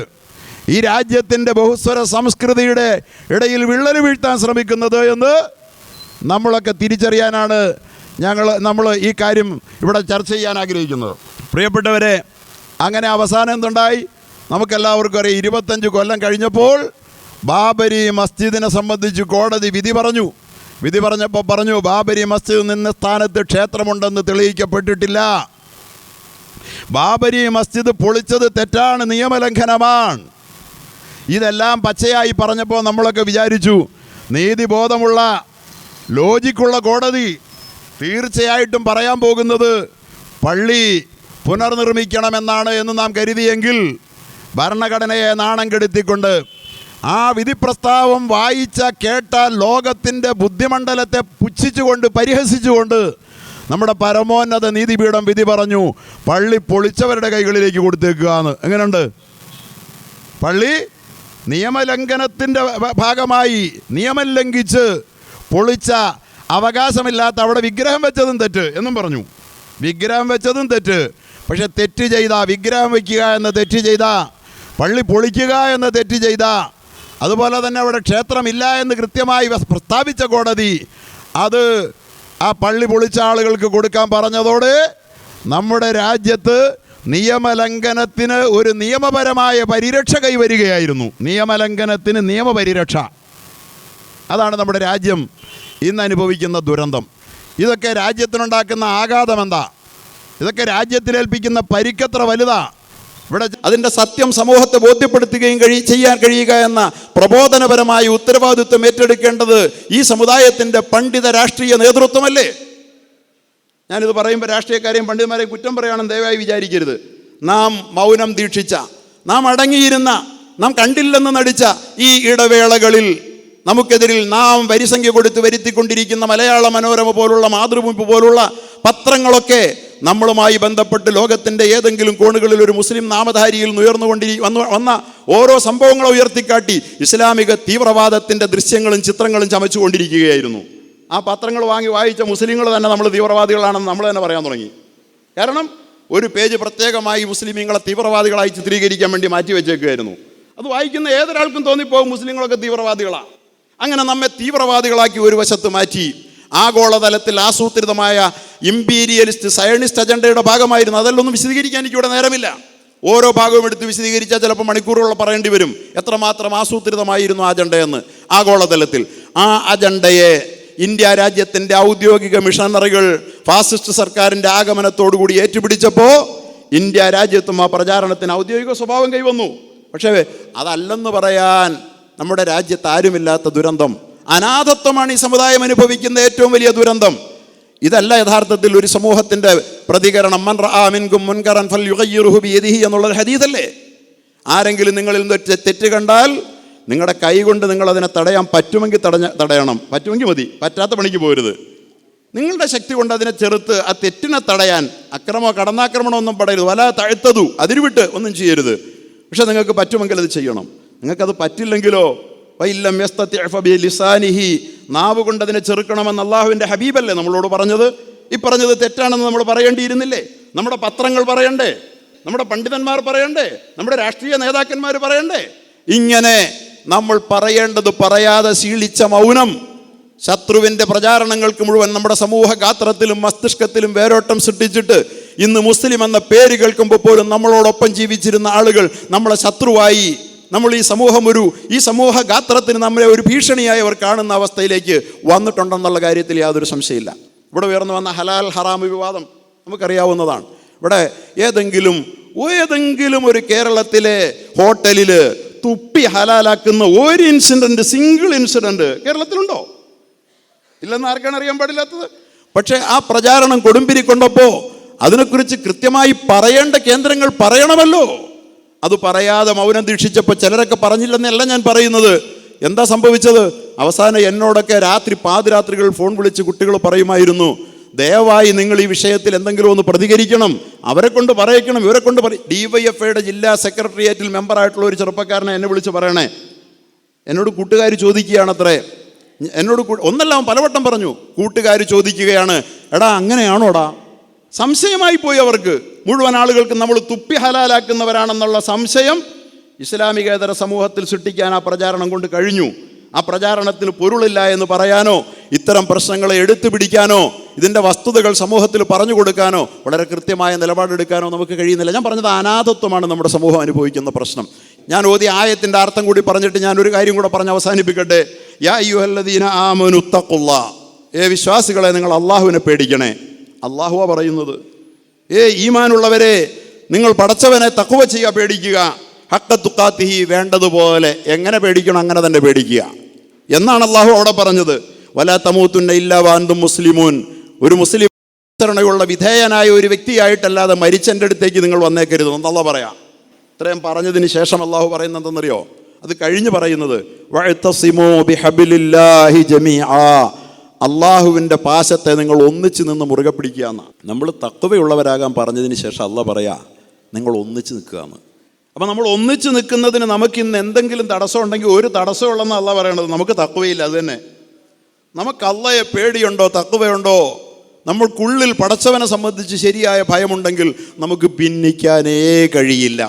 S5: ഈ രാജ്യത്തിൻ്റെ ബഹുസ്വര സംസ്കൃതിയുടെ ഇടയിൽ വിള്ളൽ വീഴ്ത്താൻ ശ്രമിക്കുന്നത് എന്ന് നമ്മളൊക്കെ തിരിച്ചറിയാനാണ് നമ്മൾ ഈ കാര്യം ഇവിടെ ചർച്ച ചെയ്യാൻ ആഗ്രഹിക്കുന്നത്. പ്രിയപ്പെട്ടവരെ, അങ്ങനെ അവസാനം എന്തുണ്ടായി? നമുക്കെല്ലാവർക്കും അറിയാം. 25 കൊല്ലം കഴിഞ്ഞപ്പോൾ ബാബരി മസ്ജിദിനെ സംബന്ധിച്ച് കോടതി വിധി പറഞ്ഞപ്പോൾ പറഞ്ഞു ബാബരി മസ്ജിദ് നിന്ന സ്ഥാനത്ത് ക്ഷേത്രമുണ്ടെന്ന് തെളിയിക്കപ്പെട്ടിട്ടില്ല. ബാബരി മസ്ജിദ് പൊളിച്ചത് തെറ്റാണ്, നിയമലംഘനമാണ്. ഇതെല്ലാം പച്ചയായി പറഞ്ഞപ്പോൾ നമ്മളൊക്കെ വിചാരിച്ചു നീതിബോധമുള്ള ലോജിക്കുള്ള കോടതി തീർച്ചയായിട്ടും പറയാൻ പോകുന്നത് പള്ളി പുനർനിർമ്മിക്കണമെന്നാണ് എന്ന് നാം കരുതിയെങ്കിൽ ഭരണഘടനയെ നാണം കെടുത്തിക്കൊണ്ട് ആ വിധി പ്രസ്താവം കേട്ട ലോകത്തിൻ്റെ ബുദ്ധിമണ്ഡലത്തെ പുച്ഛിച്ചുകൊണ്ട് പരിഹസിച്ചുകൊണ്ട് നമ്മുടെ പരമോന്നത നീതിപീഠം വിധി പറഞ്ഞു പള്ളി പൊളിച്ചവരുടെ കൈകളിലേക്ക് കൊടുത്തേക്കുക എന്ന്. എങ്ങനെയുണ്ട്? പള്ളി നിയമലംഘനത്തിൻ്റെ ഭാഗമായി നിയമം ലംഘിച്ച് പൊളിച്ച അവകാശമില്ലാത്ത അവിടെ വിഗ്രഹം വെച്ചതും തെറ്റ് എന്നും പറഞ്ഞു. വിഗ്രഹം വെച്ചതും തെറ്റ്. പക്ഷെ തെറ്റ് ചെയ്ത, വിഗ്രഹം വയ്ക്കുക എന്ന തെറ്റ് ചെയ്ത, പള്ളി പൊളിക്കുക എന്ന തെറ്റ് ചെയ്ത, അതുപോലെ തന്നെ അവിടെ ക്ഷേത്രമില്ല എന്ന് കൃത്യമായി പ്രസ്താവിച്ച കോടതി അത് ആ പള്ളി പൊളിച്ച ആളുകൾക്ക് കൊടുക്കാൻ പറഞ്ഞതോടെ നമ്മുടെ രാജ്യത്ത് നിയമലംഘനത്തിന് ഒരു നിയമപരമായ പരിരക്ഷ കൈവരികയായിരുന്നു. നിയമലംഘനത്തിന് നിയമപരിരക്ഷ. അതാണ് നമ്മുടെ രാജ്യം ഇന്ന് അനുഭവിക്കുന്ന ദുരന്തം. ഇതൊക്കെ രാജ്യത്തിനുണ്ടാക്കുന്ന ആഘാതം എന്താ? ഇതൊക്കെ രാജ്യത്തിലേൽപ്പിക്കുന്ന പരിക്കത്ര വലുതാ. ഇവിടെ അതിൻ്റെ സത്യം സമൂഹത്തെ ബോധ്യപ്പെടുത്തുകയും ചെയ്യാൻ കഴിയുക എന്ന പ്രബോധനപരമായ ഉത്തരവാദിത്വം ഏറ്റെടുക്കേണ്ടത് ഈ സമുദായത്തിൻ്റെ പണ്ഡിത രാഷ്ട്രീയ നേതൃത്വമല്ലേ? ഞാനിത് പറയുമ്പോൾ രാഷ്ട്രീയക്കാരെയും പണ്ഡിതന്മാരെയും കുറ്റം പറയാണെന്ന് ദയവായി വിചാരിക്കരുത്. നാം മൗനം ദീക്ഷിച്ച, നാം അടങ്ങിയിരുന്ന, നാം കണ്ടില്ലെന്ന് നടിച്ച ഈ ഇടവേളകളിൽ നമുക്കെതിരിൽ നാം വരിസംഖ്യ കൊടുത്ത് വരുത്തിക്കൊണ്ടിരിക്കുന്ന മലയാള മനോരമ പോലുള്ള, മാതൃഭൂമി പോലുള്ള പത്രങ്ങളൊക്കെ നമ്മളുമായി ബന്ധപ്പെട്ട് ലോകത്തിൻ്റെ ഏതെങ്കിലും കോണുകളിൽ ഒരു മുസ്ലിം നാമധാരിയിൽ വന്ന ഓരോ സംഭവങ്ങളെ ഉയർത്തിക്കാട്ടി ഇസ്ലാമിക തീവ്രവാദത്തിൻ്റെ ദൃശ്യങ്ങളും ചിത്രങ്ങളും ചമച്ചുകൊണ്ടിരിക്കുകയായിരുന്നു. ആ പത്രങ്ങൾ വാങ്ങി വായിച്ച മുസ്ലിങ്ങൾ തന്നെ നമ്മൾ തീവ്രവാദികളാണെന്ന് നമ്മൾ തന്നെ പറയാൻ തുടങ്ങി. കാരണം ഒരു പേജ് പ്രത്യേകമായി മുസ്ലിമീങ്ങളെ തീവ്രവാദികളായി ചിത്രീകരിക്കാൻ വേണ്ടി മാറ്റി വെച്ചേക്കുമായിരുന്നു. അത് വായിക്കുന്ന ഏതൊരാൾക്കും തോന്നിപ്പോകും മുസ്ലിങ്ങളൊക്കെ തീവ്രവാദികളാണ്. അങ്ങനെ നമ്മെ തീവ്രവാദികളാക്കി ഒരു വശത്ത് മാറ്റി ആഗോളതലത്തിൽ ആസൂത്രിതമായ ഇമ്പീരിയലിസ്റ്റ് സയണിസ്റ്റ് അജണ്ടയുടെ ഭാഗമായിരുന്നു. അതെല്ലൊന്നും വിശദീകരിക്കാൻ എനിക്കിവിടെ നേരമില്ല. ഓരോ ഭാഗവും എടുത്ത് വിശദീകരിച്ചാൽ ചിലപ്പോൾ മണിക്കൂറുകൾ പറയേണ്ടി വരും എത്രമാത്രം ആസൂത്രിതമായിരുന്നു ആ അജണ്ടയെന്ന്. ആഗോളതലത്തിൽ ആ അജണ്ടയെ ഇന്ത്യ രാജ്യത്തിൻ്റെ ഔദ്യോഗിക മിഷനറികൾ ഫാസിസ്റ്റ് സർക്കാരിൻ്റെ ആഗമനത്തോടുകൂടി ഏറ്റുപിടിച്ചപ്പോൾ ഇന്ത്യ രാജ്യത്തും ആ പ്രചാരണത്തിന് ഔദ്യോഗിക സ്വഭാവം കൈവന്നു. പക്ഷേ അതല്ലെന്ന് പറയാൻ നമ്മുടെ രാജ്യത്ത് ആരുമില്ലാത്ത ദുരന്തം, അനാഥത്വമാണ് ഈ സമുദായം അനുഭവിക്കുന്ന ഏറ്റവും വലിയ ദുരന്തം. ഇതല്ല യഥാർത്ഥത്തിൽ ഒരു സമൂഹത്തിൻ്റെ പ്രതികരണം. മൻ റആ മിൻകും മുൻകറൻ ഫൽയുഗയ്യിറുഹു ബിയദിഹി എന്നുള്ളൊരു ഹദീസല്ലേ? ആരെങ്കിലും നിങ്ങളിൽ നിന്ന് തെറ്റ് കണ്ടാൽ നിങ്ങളുടെ കൈ കൊണ്ട് നിങ്ങളതിനെ തടയാൻ പറ്റുമെങ്കിൽ തടയണം. പറ്റുമെങ്കിൽ മതി, പറ്റാത്ത പണിക്ക് പോരുത്. നിങ്ങളുടെ ശക്തി കൊണ്ട് അതിനെ ചെറുത്ത് ആ തെറ്റിനെ തടയാൻ അക്രമോ കടന്നാക്രമണമോ ഒന്നും പടയരുത്. വല തഴുത്തതു അതിരുവിട്ട് ഒന്നും ചെയ്യരുത്. പക്ഷെ നിങ്ങൾക്ക് പറ്റുമെങ്കിൽ അത് ചെയ്യണം. നിങ്ങൾക്കത് പറ്റില്ലെങ്കിലോ വൈല്ലം ലിസാനിഹി, നാവ് കൊണ്ട് അതിനെ ചെറുക്കണമെന്ന് അള്ളാഹുവിൻ്റെ ഹബീബല്ലേ നമ്മളോട് പറഞ്ഞത്? ഈ പറഞ്ഞത് തെറ്റാണെന്ന് നമ്മൾ പറയേണ്ടിയിരുന്നില്ലേ? നമ്മുടെ പത്രങ്ങൾ പറയണ്ടേ? നമ്മുടെ പണ്ഡിതന്മാർ പറയണ്ടേ? നമ്മുടെ രാഷ്ട്രീയ നേതാക്കന്മാർ പറയണ്ടേ? ഇങ്ങനെ നമ്മൾ പറയേണ്ടത് പറയാതെ ശീലിച്ച മൗനം ശത്രുവിൻ്റെ പ്രചാരണങ്ങൾക്ക് മുഴുവൻ നമ്മുടെ സമൂഹ ഗാത്രത്തിലും മസ്തിഷ്കത്തിലും വേരോട്ടം സൃഷ്ടിച്ചിട്ട് ഇന്ന് മുസ്ലിം എന്ന പേര് കേൾക്കുമ്പോൾ പോലും നമ്മളോടൊപ്പം ജീവിച്ചിരുന്ന ആളുകൾ നമ്മളെ ശത്രുവായി, നമ്മൾ ഈ സമൂഹ ഗാത്രത്തിന് നമ്മളെ ഒരു ഭീഷണിയായി അവർ കാണുന്ന അവസ്ഥയിലേക്ക് വന്നിട്ടുണ്ടെന്നുള്ള കാര്യത്തിൽ യാതൊരു സംശയമില്ല. ഇവിടെ ഉയർന്നു വന്ന ഹലാൽ ഹറാം വിവാദം നമുക്കറിയാവുന്നതാണ്. ഇവിടെ ഏതെങ്കിലും ഒരു കേരളത്തിലെ ഹോട്ടലിൽ തുപ്പി ഹലാലാക്കുന്ന ഒരു ഇൻസിഡൻറ്റ്, സിംഗിൾ ഇൻസിഡൻറ്റ് കേരളത്തിലുണ്ടോ? ഇല്ലെന്ന് ആർക്കാണ് അറിയാൻ പാടില്ലാത്തത്? പക്ഷേ ആ പ്രചാരണം കൊടുമ്പിരി കൊണ്ടപ്പോൾ അതിനെക്കുറിച്ച് കൃത്യമായി പറയേണ്ട കേന്ദ്രങ്ങൾ പറയണമല്ലോ. അത് പറയാതെ മൗനം ദീക്ഷിച്ചപ്പോൾ ചിലരൊക്കെ പറഞ്ഞില്ലെന്നല്ല ഞാൻ പറയുന്നത്. എന്താ സംഭവിച്ചത്? അവസാനം എന്നോടൊക്കെ പാതിരാത്രികൾ ഫോൺ വിളിച്ച് കുട്ടികൾ പറയുമായിരുന്നു, ദയവായി നിങ്ങൾ ഈ വിഷയത്തിൽ എന്തെങ്കിലും ഒന്ന് പ്രതികരിക്കണം, അവരെ കൊണ്ട് പറയിക്കണം, ഇവരെ കൊണ്ട് DYFIയുടെ ജില്ലാ സെക്രട്ടേറിയറ്റിൽ മെമ്പറായിട്ടുള്ള ഒരു ചെറുപ്പക്കാരനെ എന്നെ വിളിച്ച് പറയണേ. എന്നോട് കൂട്ടുകാർ ചോദിക്കുകയാണത്രേ, എന്നോട് ഒന്നെല്ലാം പലവട്ടം പറഞ്ഞു. കൂട്ടുകാർ ചോദിക്കുകയാണ്, എടാ അങ്ങനെയാണോടാ? സംശയമായി പോയി അവർക്ക്. മുഴുവൻ ആളുകൾക്ക് നമ്മൾ തുപ്പി ഹലാലാക്കുന്നവരാണെന്നുള്ള സംശയം ഇസ്ലാമികേതര സമൂഹത്തിൽ സൃഷ്ടിക്കാൻ ആ പ്രചാരണം കൊണ്ട് കഴിഞ്ഞു. ആ പ്രചാരണത്തിന് പൊരുളില്ല എന്ന് പറയാനോ ഇത്തരം പ്രശ്നങ്ങളെ എടുത്തു പിടിക്കാനോ ഇതിൻ്റെ വസ്തുതകൾ സമൂഹത്തിൽ പറഞ്ഞു കൊടുക്കാനോ വളരെ കൃത്യമായ നിലപാടെടുക്കാനോ നമുക്ക് കഴിയുന്നില്ല. ഞാൻ പറഞ്ഞത് അനാഥത്വമാണ് നമ്മുടെ സമൂഹം അനുഭവിക്കുന്ന പ്രശ്നം. ഞാൻ ഓതിയ ആയത്തിൻ്റെ അർത്ഥം കൂടി പറഞ്ഞിട്ട് ഞാൻ ഒരു കാര്യം കൂടെ പറഞ്ഞ് അവസാനിപ്പിക്കട്ടെ. യാ അയ്യുഹല്ലദീന ആമനു തഖുല്ലാഹ്, വിശ്വാസികളെ നിങ്ങൾ അള്ളാഹുവിനെ പേടിക്കണേ. അള്ളാഹുവാ പറയുന്നത്. ഈമാനുള്ളവരെ നിങ്ങൾ പടച്ചവനെ തഖ്വ ചെയ്യുക, പേടിക്കുക. ഹഖ്ഖ തുഖാത്തിഹി, വേണ്ടതുപോലെ എങ്ങനെ പേടിക്കണം അങ്ങനെ തന്നെ പേടിക്കുക എന്നാണ് അള്ളാഹു അവിടെ പറഞ്ഞത്. വലാ തമൂതുന്ന ഇല്ലാ വഅൻതും മുസ്ലിമൂൻ, ഒരു മുസ്ലിം അനുസരണയുള്ള വിധേയനായ ഒരു വ്യക്തിയായിട്ടല്ലാതെ മരിച്ചെൻ്റെ അടുത്തേക്ക് നിങ്ങൾ വന്നേക്കരുത് എന്ന് അള്ളാഹു പറയാം. ഇത്രയും പറഞ്ഞതിന് ശേഷം അള്ളാഹു പറയുന്നത് എന്തെന്നറിയോ? അത് കഴിഞ്ഞ് പറയുന്നത് വഅ്തസിമൂ ബിഹബ്ലില്ലാഹി ജമീആ, അള്ളാഹുവിൻ്റെ പാശത്തെ നിങ്ങൾ ഒന്നിച്ച് നിന്ന് മുറുകെ പിടിക്കുക എന്നാണ്. നമ്മൾ തഖ്വയുള്ളവരാകാൻ പറഞ്ഞതിന് ശേഷം അള്ളാഹ് പറയാ നിങ്ങൾ ഒന്നിച്ച് നിൽക്കുക എന്ന്. അപ്പം നമ്മൾ ഒന്നിച്ച് നിൽക്കുന്നതിന് നമുക്ക് ഇന്ന് എന്തെങ്കിലും തടസ്സം ഉണ്ടെങ്കിൽ ഒരു തടസ്സമുള്ളെന്ന് അല്ല പറയണത്. നമുക്ക് തഖ്വയില്ല, അത് തന്നെ. നമുക്ക് അള്ളയെ പേടിയുണ്ടോ, തഖ്വയുണ്ടോ, നമ്മൾക്കുള്ളിൽ പടച്ചവനെ സംബന്ധിച്ച് ശരിയായ ഭയമുണ്ടെങ്കിൽ നമുക്ക് ഭിന്നിക്കാനേ കഴിയില്ല.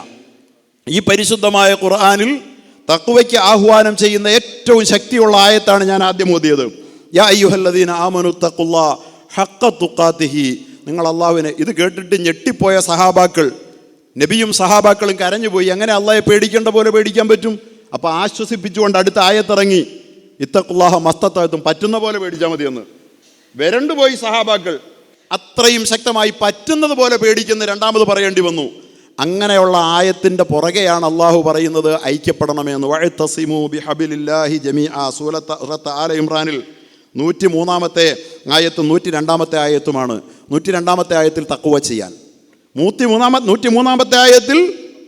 S5: ഈ പരിശുദ്ധമായ ഖുർആനിൽ തഖ്വയ്ക്ക് ആഹ്വാനം ചെയ്യുന്ന ഏറ്റവും ശക്തിയുള്ള ആയത്താണ് ഞാൻ ആദ്യം ഓതിയത്. യാ അയ്യുഹല്ലദീന ആമനു തഖുല്ലാഹ ഹഖ്ഖ തുഖാതിഹി. നിങ്ങൾ അള്ളാഹുവിനെ, ഇത് കേട്ടിട്ട് ഞെട്ടിപ്പോയ സഹാബാക്കൾ, നബിയും സഹാബാക്കളും കരഞ്ഞുപോയി. അങ്ങനെ അള്ളാഹെ പേടിക്കേണ്ട പോലെ പേടിക്കാൻ പറ്റും? അപ്പോൾ ആശ്വസിപ്പിച്ചുകൊണ്ട് അടുത്ത ആയത്തിറങ്ങി, ഇത്തഖുല്ലാഹ മസ്തതഅ്തും, പറ്റുന്ന പോലെ പേടിച്ചാൽ മതിയെന്ന്. വരണ്ടുപോയി സഹാബാക്കൾ. അത്രയും ശക്തമായി പറ്റുന്നത് പോലെ പേടിക്കുന്ന രണ്ടാമത് പറയേണ്ടി വന്നു. അങ്ങനെയുള്ള ആയത്തിൻ്റെ പുറകെയാണ് അള്ളാഹു പറയുന്നത് ഐക്യപ്പെടണമെന്ന്. വഅ്തസിമു ബിഹബിലില്ലാഹി ജമീഅ. സൂറത്ത് ആല ഇമ്രാനിൽ 103-ാമത്തെ ആയത്തും 102-ാമത്തെ ആയത്തുമാണ്. 102-ാമത്തെ ആയത്തിൽ തഖ്വ ചെയ്യാൻ, 103-ാമത്തെ ആയത്തിൽ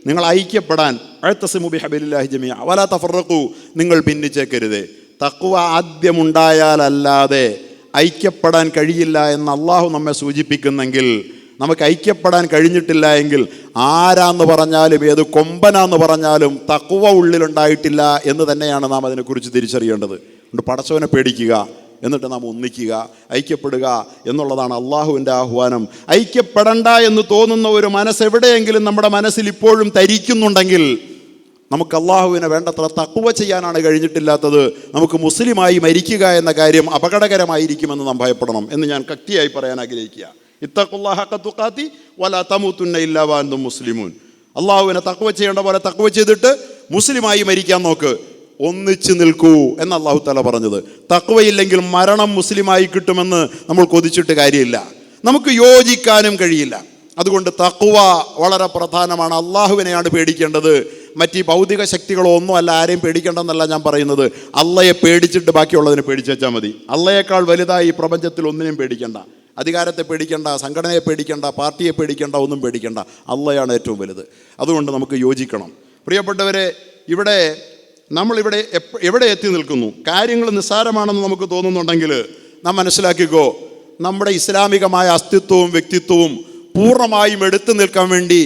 S5: നിങ്ങൾ ഐക്യപ്പെടാൻ. വഅ്തസിമു ബിഹബിലില്ലാഹി ജമീഅ വലാ തഫറഖു, നിങ്ങൾ ഭിന്നിച്ചേക്കരുതേ. തഖ്വ ആദ്യമുണ്ടായാലല്ലാതെ ഐക്യപ്പെടാൻ കഴിയില്ല എന്ന് അള്ളാഹു നമ്മെ സൂചിപ്പിക്കുന്നെങ്കിൽ, നമുക്ക് ഐക്യപ്പെടാൻ കഴിഞ്ഞിട്ടില്ല എങ്കിൽ ആരാന്ന് പറഞ്ഞാലും ഏത് കൊമ്പനാന്ന് പറഞ്ഞാലും തഖ്വ ഉള്ളിലുണ്ടായിട്ടില്ല എന്ന് തന്നെയാണ് നാം അതിനെക്കുറിച്ച് തിരിച്ചറിയേണ്ടത്. അതുകൊണ്ട് പടച്ചവനെ പേടിക്കുക, എന്നിട്ട് നാം ഒന്നിക്കുക, ഐക്യപ്പെടുക എന്നുള്ളതാണ് അള്ളാഹുവിൻ്റെ ആഹ്വാനം. ഐക്യപ്പെടണ്ട എന്ന് തോന്നുന്ന ഒരു മനസ്സെവിടെയെങ്കിലും നമ്മുടെ മനസ്സിൽ ഇപ്പോഴും തരിക്കുന്നുണ്ടെങ്കിൽ നമുക്ക് അള്ളാഹുവിനെ വേണ്ടത്ര തഖ്വ ചെയ്യാനാണ് കഴിഞ്ഞിട്ടില്ലാത്തത്. നമുക്ക് മുസ്ലിമായി മരിക്കുക എന്ന കാര്യം അപകടകരമായിരിക്കുമെന്ന് നാം ഭയപ്പെടണം എന്ന് ഞാൻ കക്തിയായി പറയാൻ ആഗ്രഹിക്കുക. ഇത്തഖുല്ലാഹ ഹഖ്ഖ തുഖാതി വലാ തമൂതുന്ന ഇല്ലാ വഅൻതും മുസ്ലിമൂൻ. അള്ളാഹുവിനെ തഖ്വ ചെയ്യേണ്ട പോലെ തഖ്വ ചെയ്തിട്ട് മുസ്ലിമായി മരിക്കാൻ നോക്ക്, ഒന്നിച്ച് നിൽക്കൂ എന്ന് അള്ളാഹു തആല പറഞ്ഞത്. തഖ്വയില്ലെങ്കിൽ മരണം മുസ്ലിമായി കിട്ടുമെന്ന് നമ്മൾ കൊതിച്ചിട്ട് കാര്യമില്ല. നമുക്ക് യോജിക്കാനും കഴിയില്ല. അതുകൊണ്ട് തഖ്വ വളരെ പ്രധാനമാണ്. അള്ളാഹുവിനെയാണ് പേടിക്കേണ്ടത്. മറ്റ് ഈ ഭൗതിക ശക്തികളോ ഒന്നും അല്ല, ആരെയും പേടിക്കേണ്ടെന്നല്ല ഞാൻ പറയുന്നത്. അള്ളയെ പേടിച്ചിട്ട് ബാക്കിയുള്ളതിനെ പേടിച്ചാൽ മതി. അള്ളയേക്കാൾ വലുതായി ഈ പ്രപഞ്ചത്തിൽ ഒന്നിനെയും പേടിക്കേണ്ട. അധികാരത്തെ പേടിക്കേണ്ട, സംഘടനയെ പേടിക്കേണ്ട, പാർട്ടിയെ പേടിക്കേണ്ട, ഒന്നും പേടിക്കേണ്ട. അള്ളയാണ് ഏറ്റവും വലുത്. അതുകൊണ്ട് നമുക്ക് യോജിക്കണം. പ്രിയപ്പെട്ടവരെ, നമ്മളിവിടെ എവിടെ എത്തി നിൽക്കുന്നു? കാര്യങ്ങൾ നിസ്സാരമാണെന്ന് നമുക്ക് തോന്നുന്നുണ്ടെങ്കിൽ നാം മനസ്സിലാക്കിക്കോ, നമ്മുടെ ഇസ്ലാമികമായ അസ്തിത്വവും വ്യക്തിത്വവും പൂർണ്ണമായും എടുത്തു നിൽക്കാൻ വേണ്ടി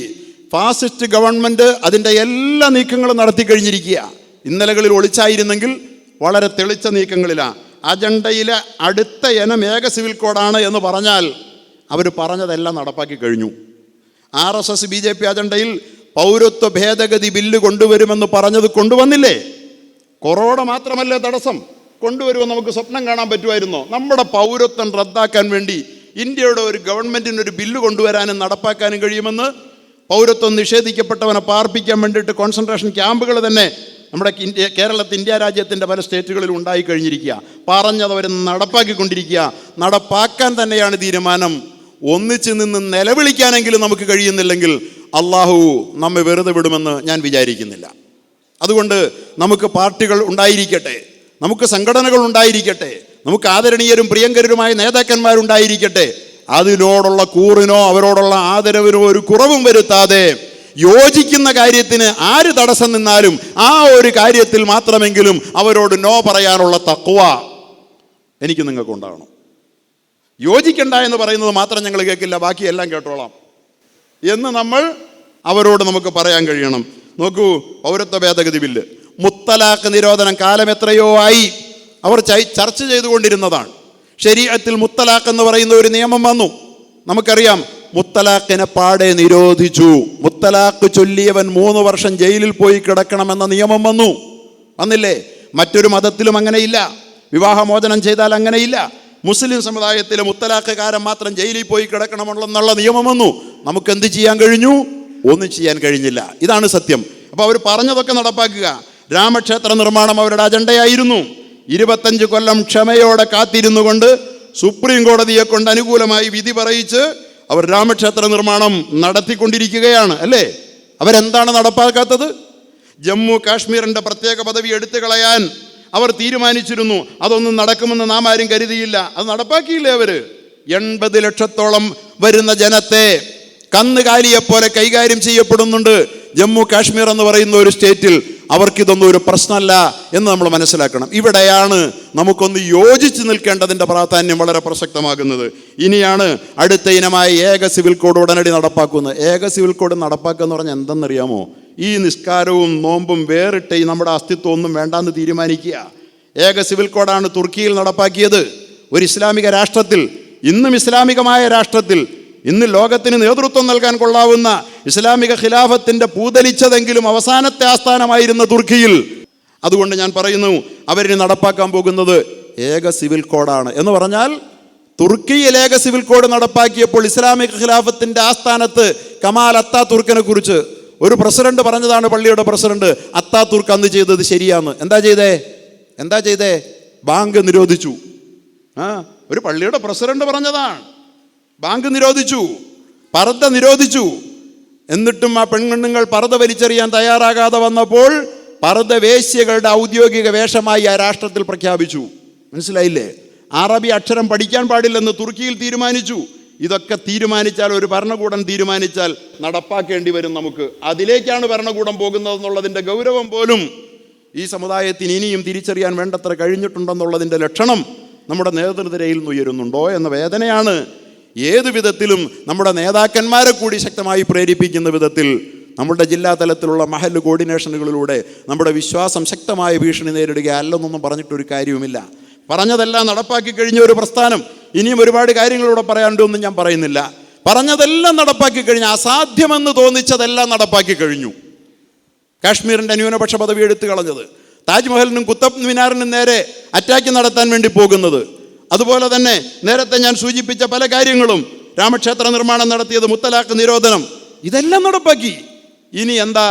S5: ഫാസിസ്റ്റ് ഗവൺമെൻറ് അതിൻ്റെ എല്ലാ നീക്കങ്ങളും നടത്തി കഴിഞ്ഞിരിക്കുക. ഇന്നലകളിൽ ഒളിച്ചായിരുന്നെങ്കിൽ വളരെ തെളിച്ച നീക്കങ്ങളിലാണ്. അജണ്ടയിലെ അടുത്ത ഇനം ഏക സിവിൽ കോഡാണ് എന്ന് പറഞ്ഞാൽ അവർ പറഞ്ഞതെല്ലാം നടപ്പാക്കി കഴിഞ്ഞു. RSS BJP അജണ്ടയിൽ പൗരത്വ ഭേദഗതി ബില്ല് കൊണ്ടുവരുമെന്ന് പറഞ്ഞത് കൊണ്ടുവന്നില്ലേ? കൊറോണ മാത്രമല്ലേ തടസ്സം? കൊണ്ടുവരുമെന്ന് നമുക്ക് സ്വപ്നം കാണാൻ പറ്റുമായിരുന്നോ? നമ്മുടെ പൗരത്വം റദ്ദാക്കാൻ വേണ്ടി ഇന്ത്യയുടെ ഒരു ഗവൺമെൻറ്റിന് ഒരു ബില്ല് കൊണ്ടുവരാനും നടപ്പാക്കാനും കഴിയുമെന്ന്, പൗരത്വം നിഷേധിക്കപ്പെട്ടവനെ പാർപ്പിക്കാൻ വേണ്ടിയിട്ട് കോൺസെൻട്രേഷൻ ക്യാമ്പുകൾ തന്നെ നമ്മുടെ ഇന്ത്യ രാജ്യത്തിൻ്റെ പല സ്റ്റേറ്റുകളിൽ ഉണ്ടായി കഴിഞ്ഞിരിക്കുക. പറഞ്ഞത് അവർ നടപ്പാക്കിക്കൊണ്ടിരിക്കുക. നടപ്പാക്കാൻ തന്നെയാണ് തീരുമാനം. ഒന്നിച്ച് നിന്ന് നിലവിളിക്കാനെങ്കിലും നമുക്ക് കഴിയുന്നില്ലെങ്കിൽ അള്ളാഹു നമ്മെ വെറുതെ വിടുമെന്ന് ഞാൻ വിചാരിക്കുന്നില്ല. അതുകൊണ്ട് നമുക്ക് പാർട്ടികൾ ഉണ്ടായിരിക്കട്ടെ, നമുക്ക് സംഘടനകൾ ഉണ്ടായിരിക്കട്ടെ, നമുക്ക് ആദരണീയരും പ്രിയങ്കരരുമായ നേതാക്കന്മാരുണ്ടായിരിക്കട്ടെ. അതിനോടുള്ള കൂറിനോ അവരോടുള്ള ആദരവിനോ ഒരു കുറവും വരുത്താതെ യോജിക്കുന്ന കാര്യത്തിന് ആര് തടസ്സം നിന്നാലും ആ ഒരു കാര്യത്തിൽ മാത്രമെങ്കിലും അവരോട് നോ പറയാനുള്ള തഖ്വ എനിക്ക് നിങ്ങൾക്ക് ഉണ്ടാകണം. യോജിക്കണ്ട എന്ന് പറയുന്നത് മാത്രം ഞങ്ങൾ കേൾക്കില്ല, ബാക്കിയെല്ലാം കേട്ടോളാം എന്ന് നമ്മൾ അവരോട് നമുക്ക് പറയാൻ കഴിയണം. നോക്കൂ, പൗരത്വ ഭേദഗതി ബില്ല്, മുത്തലാഖ് നിരോധനം കാലം എത്രയോ ആയി അവർ ചർച്ച ചെയ്തുകൊണ്ടിരുന്നതാണ്. ശരീഅത്തിൽ മുത്തലാഖ് എന്ന് പറയുന്ന ഒരു നിയമം വന്നു. നമുക്കറിയാം, മുത്തലാഖിനെ പാടെ നിരോധിച്ചു. മുത്തലാഖ് ചൊല്ലിയവൻ 3 വർഷം ജയിലിൽ പോയി കിടക്കണമെന്ന നിയമം വന്നില്ലേ? മറ്റൊരു മതത്തിലും അങ്ങനെയില്ല. വിവാഹമോചനം ചെയ്താൽ അങ്ങനെയില്ല. മുസ്ലിം സമുദായത്തിലെ മുത്തലാഖുകാരൻ മാത്രം ജയിലിൽ പോയി കിടക്കണമെന്നുള്ള നിയമം വന്നു. നമുക്ക് എന്ത് ചെയ്യാൻ കഴിഞ്ഞു? ഒന്നും ചെയ്യാൻ കഴിഞ്ഞില്ല. ഇതാണ് സത്യം. അപ്പോൾ അവർ പറഞ്ഞതൊക്കെ നടപ്പാക്കുക. രാമക്ഷേത്ര നിർമ്മാണം അവരുടെ അജണ്ടയായിരുന്നു. 25 കൊല്ലം ക്ഷമയോടെ കാത്തിരുന്നു കൊണ്ട് സുപ്രീം കോടതിയെ കൊണ്ട് അനുകൂലമായി വിധി പറയിച്ച് അവർ രാമക്ഷേത്ര നിർമ്മാണം നടത്തിക്കൊണ്ടിരിക്കുകയാണ് അല്ലേ? അവരെന്താണ് നടപ്പാക്കാത്തത്? ജമ്മു കാശ്മീരിൻ്റെ പ്രത്യേക പദവി എടുത്തു കളയാൻ അവർ തീരുമാനിച്ചിരുന്നു. അതൊന്നും നടക്കുമെന്ന് നാം ആരും കരുതിയില്ല. അത് നടപ്പാക്കിയില്ലേ അവർ? 80 ലക്ഷത്തോളം വരുന്ന ജനത്തെ കന്നുകാലിയെപ്പോലെ കൈകാര്യം ചെയ്യപ്പെടുന്നുണ്ട് ജമ്മു കാശ്മീർ എന്ന് പറയുന്ന ഒരു സ്റ്റേറ്റിൽ. അവർക്കിതൊന്നും ഒരു പ്രശ്നമല്ല എന്ന് നമ്മൾ മനസ്സിലാക്കണം. ഇവിടെയാണ് നമുക്കൊന്ന് യോജിച്ച് നിൽക്കേണ്ടതിൻ്റെ പ്രാധാന്യം വളരെ പ്രസക്തമാകുന്നത്. ഇനിയാണ് അടുത്ത ഇനമായ ഏക സിവിൽ കോഡ് ഉടനടി നടപ്പാക്കുന്നത്. ഏക സിവിൽ കോഡ് നടപ്പാക്കുക എന്ന് പറഞ്ഞാൽ എന്തെന്നറിയാമോ? ഈ നിസ്കാരവും നോമ്പും വേറിട്ട് ഈ നമ്മുടെ അസ്തിത്വം ഒന്നും വേണ്ടാന്ന് തീരുമാനിക്കുക. ഏക സിവിൽ കോഡാണ് തുർക്കിയിൽ നടപ്പാക്കിയത്. ഒരു ഇസ്ലാമിക രാഷ്ട്രത്തിൽ, ഇന്നും ഇസ്ലാമികമായ രാഷ്ട്രത്തിൽ, ഇന്ന് ലോകത്തിന് നേതൃത്വം നൽകാൻ കൊള്ളാവുന്ന ഇസ്ലാമിക ഖിലാഫത്തിൻ്റെ പൂതലിച്ചതെങ്കിലും അവസാനത്തെ ആസ്ഥാനമായിരുന്ന തുർക്കിയിൽ. അതുകൊണ്ട് ഞാൻ പറയുന്നു, അവരിന് നടപ്പാക്കാൻ പോകുന്നത് ഏക സിവിൽ കോഡാണ്. എന്ന് പറഞ്ഞാൽ തുർക്കിയിൽ ഏക സിവിൽ കോഡ് നടപ്പാക്കിയപ്പോൾ ഇസ്ലാമിക ഖിലാഫത്തിൻ്റെ ആസ്ഥാനത്ത് കമാൽ അത്താതുർക്കിനെ കുറിച്ച് ഒരു പ്രസിഡന്റ് പറഞ്ഞതാണ്, പള്ളിയുടെ പ്രസിഡന്റ്, അത്താതുർക്ക് അന്ന് ചെയ്തത് ശരിയാന്ന്. എന്താ ചെയ്തേ? ബാങ്ക് നിരോധിച്ചു. ഒരു പള്ളിയുടെ പ്രസിഡന്റ് പറഞ്ഞതാണ്. ബാങ്ക് നിരോധിച്ചു, പർദ്ദ നിരോധിച്ചു. എന്നിട്ടും ആ പെൺകുണ്ണുങ്ങൾ പർദ്ദ വലിച്ചെറിയാൻ തയ്യാറാകാതെ വന്നപ്പോൾ പർദ്ദ വേശ്യകളുടെ ഔദ്യോഗിക വേഷമായി ആ രാഷ്ട്രത്തിൽ പ്രഖ്യാപിച്ചു. മനസ്സിലായില്ലേ? അറബി അക്ഷരം പഠിക്കാൻ പാടില്ലെന്ന് തുർക്കിയിൽ തീരുമാനിച്ചു. ഇതൊക്കെ തീരുമാനിച്ചാൽ, ഒരു ഭരണകൂടം തീരുമാനിച്ചാൽ നടപ്പാക്കേണ്ടി വരും നമുക്ക്. അതിലേക്കാണ് ഭരണകൂടം പോകുന്നതെന്നുള്ളതിൻ്റെ ഗൗരവം പോലും ഈ സമുദായത്തിന് ഇനിയും തിരിച്ചറിയാൻ വേണ്ടത്ര കഴിഞ്ഞിട്ടുണ്ടെന്നുള്ളതിൻ്റെ ലക്ഷണം നമ്മുടെ നേതൃനിരയിൽ നിന്ന് ഉയരുന്നുണ്ടോ എന്ന വേദനയാണ്. ഏത് വിധത്തിലും നമ്മുടെ നേതാക്കന്മാരെ കൂടി ശക്തമായി പ്രേരിപ്പിക്കുന്ന വിധത്തിൽ നമ്മുടെ ജില്ലാ തലത്തിലുള്ള മഹല്ല് കോർഡിനേഷനുകളിലൂടെ നമ്മുടെ വിശ്വാസം ശക്തമായ ഭീഷണി നേരിടുക അല്ലെന്നൊന്നും പറഞ്ഞിട്ടൊരു കാര്യവുമില്ല. പറഞ്ഞതെല്ലാം നടപ്പാക്കി കഴിഞ്ഞ ഒരു പ്രസ്ഥാനം. ഇനിയും ഒരുപാട് കാര്യങ്ങളിലൂടെ പറയാനുണ്ടൊന്നും ഞാൻ പറയുന്നില്ല. പറഞ്ഞതെല്ലാം നടപ്പാക്കി കഴിഞ്ഞു. അസാധ്യമെന്ന് തോന്നിച്ചതെല്ലാം നടപ്പാക്കി കഴിഞ്ഞു. കാശ്മീരിൻ്റെ ന്യൂനപക്ഷ പദവി എടുത്തു കളഞ്ഞത്, താജ്മഹലിനും കുത്തബ് മിനാറിനും നേരെ അറ്റാക്ക് നടത്താൻ വേണ്ടി പോകുന്നത്, അതുപോലെ തന്നെ നേരത്തെ ഞാൻ സൂചിപ്പിച്ച പല കാര്യങ്ങളും, രാമക്ഷേത്ര നിർമ്മാണം നടത്തിയത്, മുത്തലാഖ് നിരോധനം, ഇതെല്ലാം നടപ്പാക്കി. ഇനി എന്താ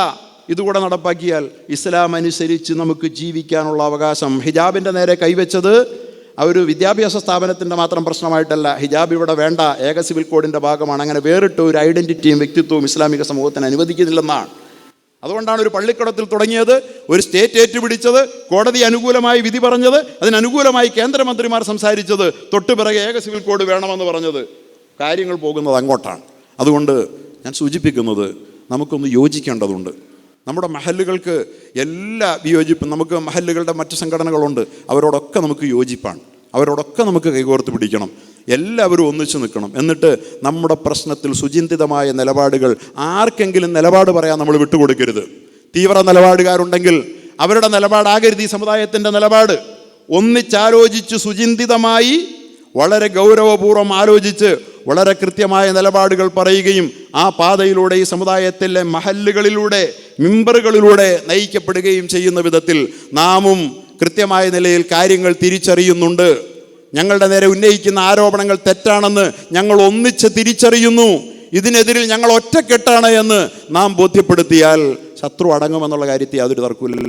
S5: ഇതുകൂടെ നടപ്പാക്കിയാൽ ഇസ്ലാം അനുസരിച്ച് നമുക്ക് ജീവിക്കാനുള്ള അവകാശം? ഹിജാബിൻ്റെ നേരെ കൈവച്ചത് ഒരു വിദ്യാഭ്യാസ സ്ഥാപനത്തിൻ്റെ മാത്രം പ്രശ്നമായിട്ടല്ല. ഹിജാബ് ഇവിടെ വേണ്ട, ഏക സിവിൽ കോഡിൻ്റെ ഭാഗമാണ്. അങ്ങനെ വേറിട്ട് ഒരു ഐഡൻറ്റിറ്റിയും വ്യക്തിത്വവും ഇസ്ലാമിക സമൂഹത്തിന് അനുവദിക്കുന്നില്ലെന്നാണ്. അതുകൊണ്ടാണ് ഒരു പള്ളിക്കടത്തിൽ തുടങ്ങിയത്, ഒരു സ്റ്റേറ്റ് ഏറ്റുപിടിച്ചത്, കോടതി അനുകൂലമായി വിധി പറഞ്ഞത്, അതിനനുകൂലമായി കേന്ദ്രമന്ത്രിമാർ സംസാരിച്ചത്, തൊട്ടുപിറകെ ഏക സിവിൽ കോഡ് വേണമെന്ന് പറഞ്ഞത്. കാര്യങ്ങൾ പോകുന്നത് അങ്ങോട്ടാണ്. അതുകൊണ്ട് ഞാൻ സൂചിപ്പിക്കുന്നത്, നമുക്കൊന്ന് യോജിക്കേണ്ടതുണ്ട്. നമ്മുടെ മഹല്ലുകൾക്ക് എല്ലാ വിയോജിപ്പും, നമുക്ക് മഹല്ലുകളുടെ മറ്റു സംഘടനകളുണ്ട്, അവരോടൊക്കെ നമുക്ക് യോജിപ്പാണ്. അവരോടൊക്കെ നമുക്ക് കൈകോർത്ത് പിടിക്കണം. എല്ലാവരും ഒന്നിച്ചു നിൽക്കണം. എന്നിട്ട് നമ്മുടെ പ്രശ്നത്തിൽ സുചിന്തിതമായ നിലപാടുകൾ, ആർക്കെങ്കിലും നിലപാട് പറയാൻ നമ്മൾ വിട്ടുകൊടുക്കരുത്. തീവ്ര നിലപാടുകാരുണ്ടെങ്കിൽ അവരുടെ നിലപാടാകരുത് ഈ സമുദായത്തിൻ്റെ നിലപാട്. ഒന്നിച്ചാലോചിച്ച് സുചിന്തിതമായി വളരെ ഗൗരവപൂർവ്വം ആലോചിച്ച് വളരെ കൃത്യമായ നിലപാടുകൾ പറയുകയും ആ പാതയിലൂടെ ഈ സമുദായത്തിലെ മഹല്ലുകളിലൂടെ, മിമ്പറുകളിലൂടെ നയിക്കപ്പെടുകയും ചെയ്യുന്ന വിധത്തിൽ നാമും കൃത്യമായ നിലയിൽ കാര്യങ്ങൾ തിരിച്ചറിയുന്നുണ്ട്. ഞങ്ങളുടെ നേരെ ഉന്നയിക്കുന്ന ആരോപണങ്ങൾ തെറ്റാണെന്ന് ഞങ്ങൾ ഒന്നിച്ച് തിരിച്ചറിയുന്നു. ഇതിനെതിരിൽ ഞങ്ങൾ ഒറ്റക്കെട്ടാണ് എന്ന് നാം ബോധ്യപ്പെടുത്തിയാൽ ശത്രു അടങ്ങുമെന്നുള്ള കാര്യത്തിൽ യാതൊരു തർക്കമില്ല.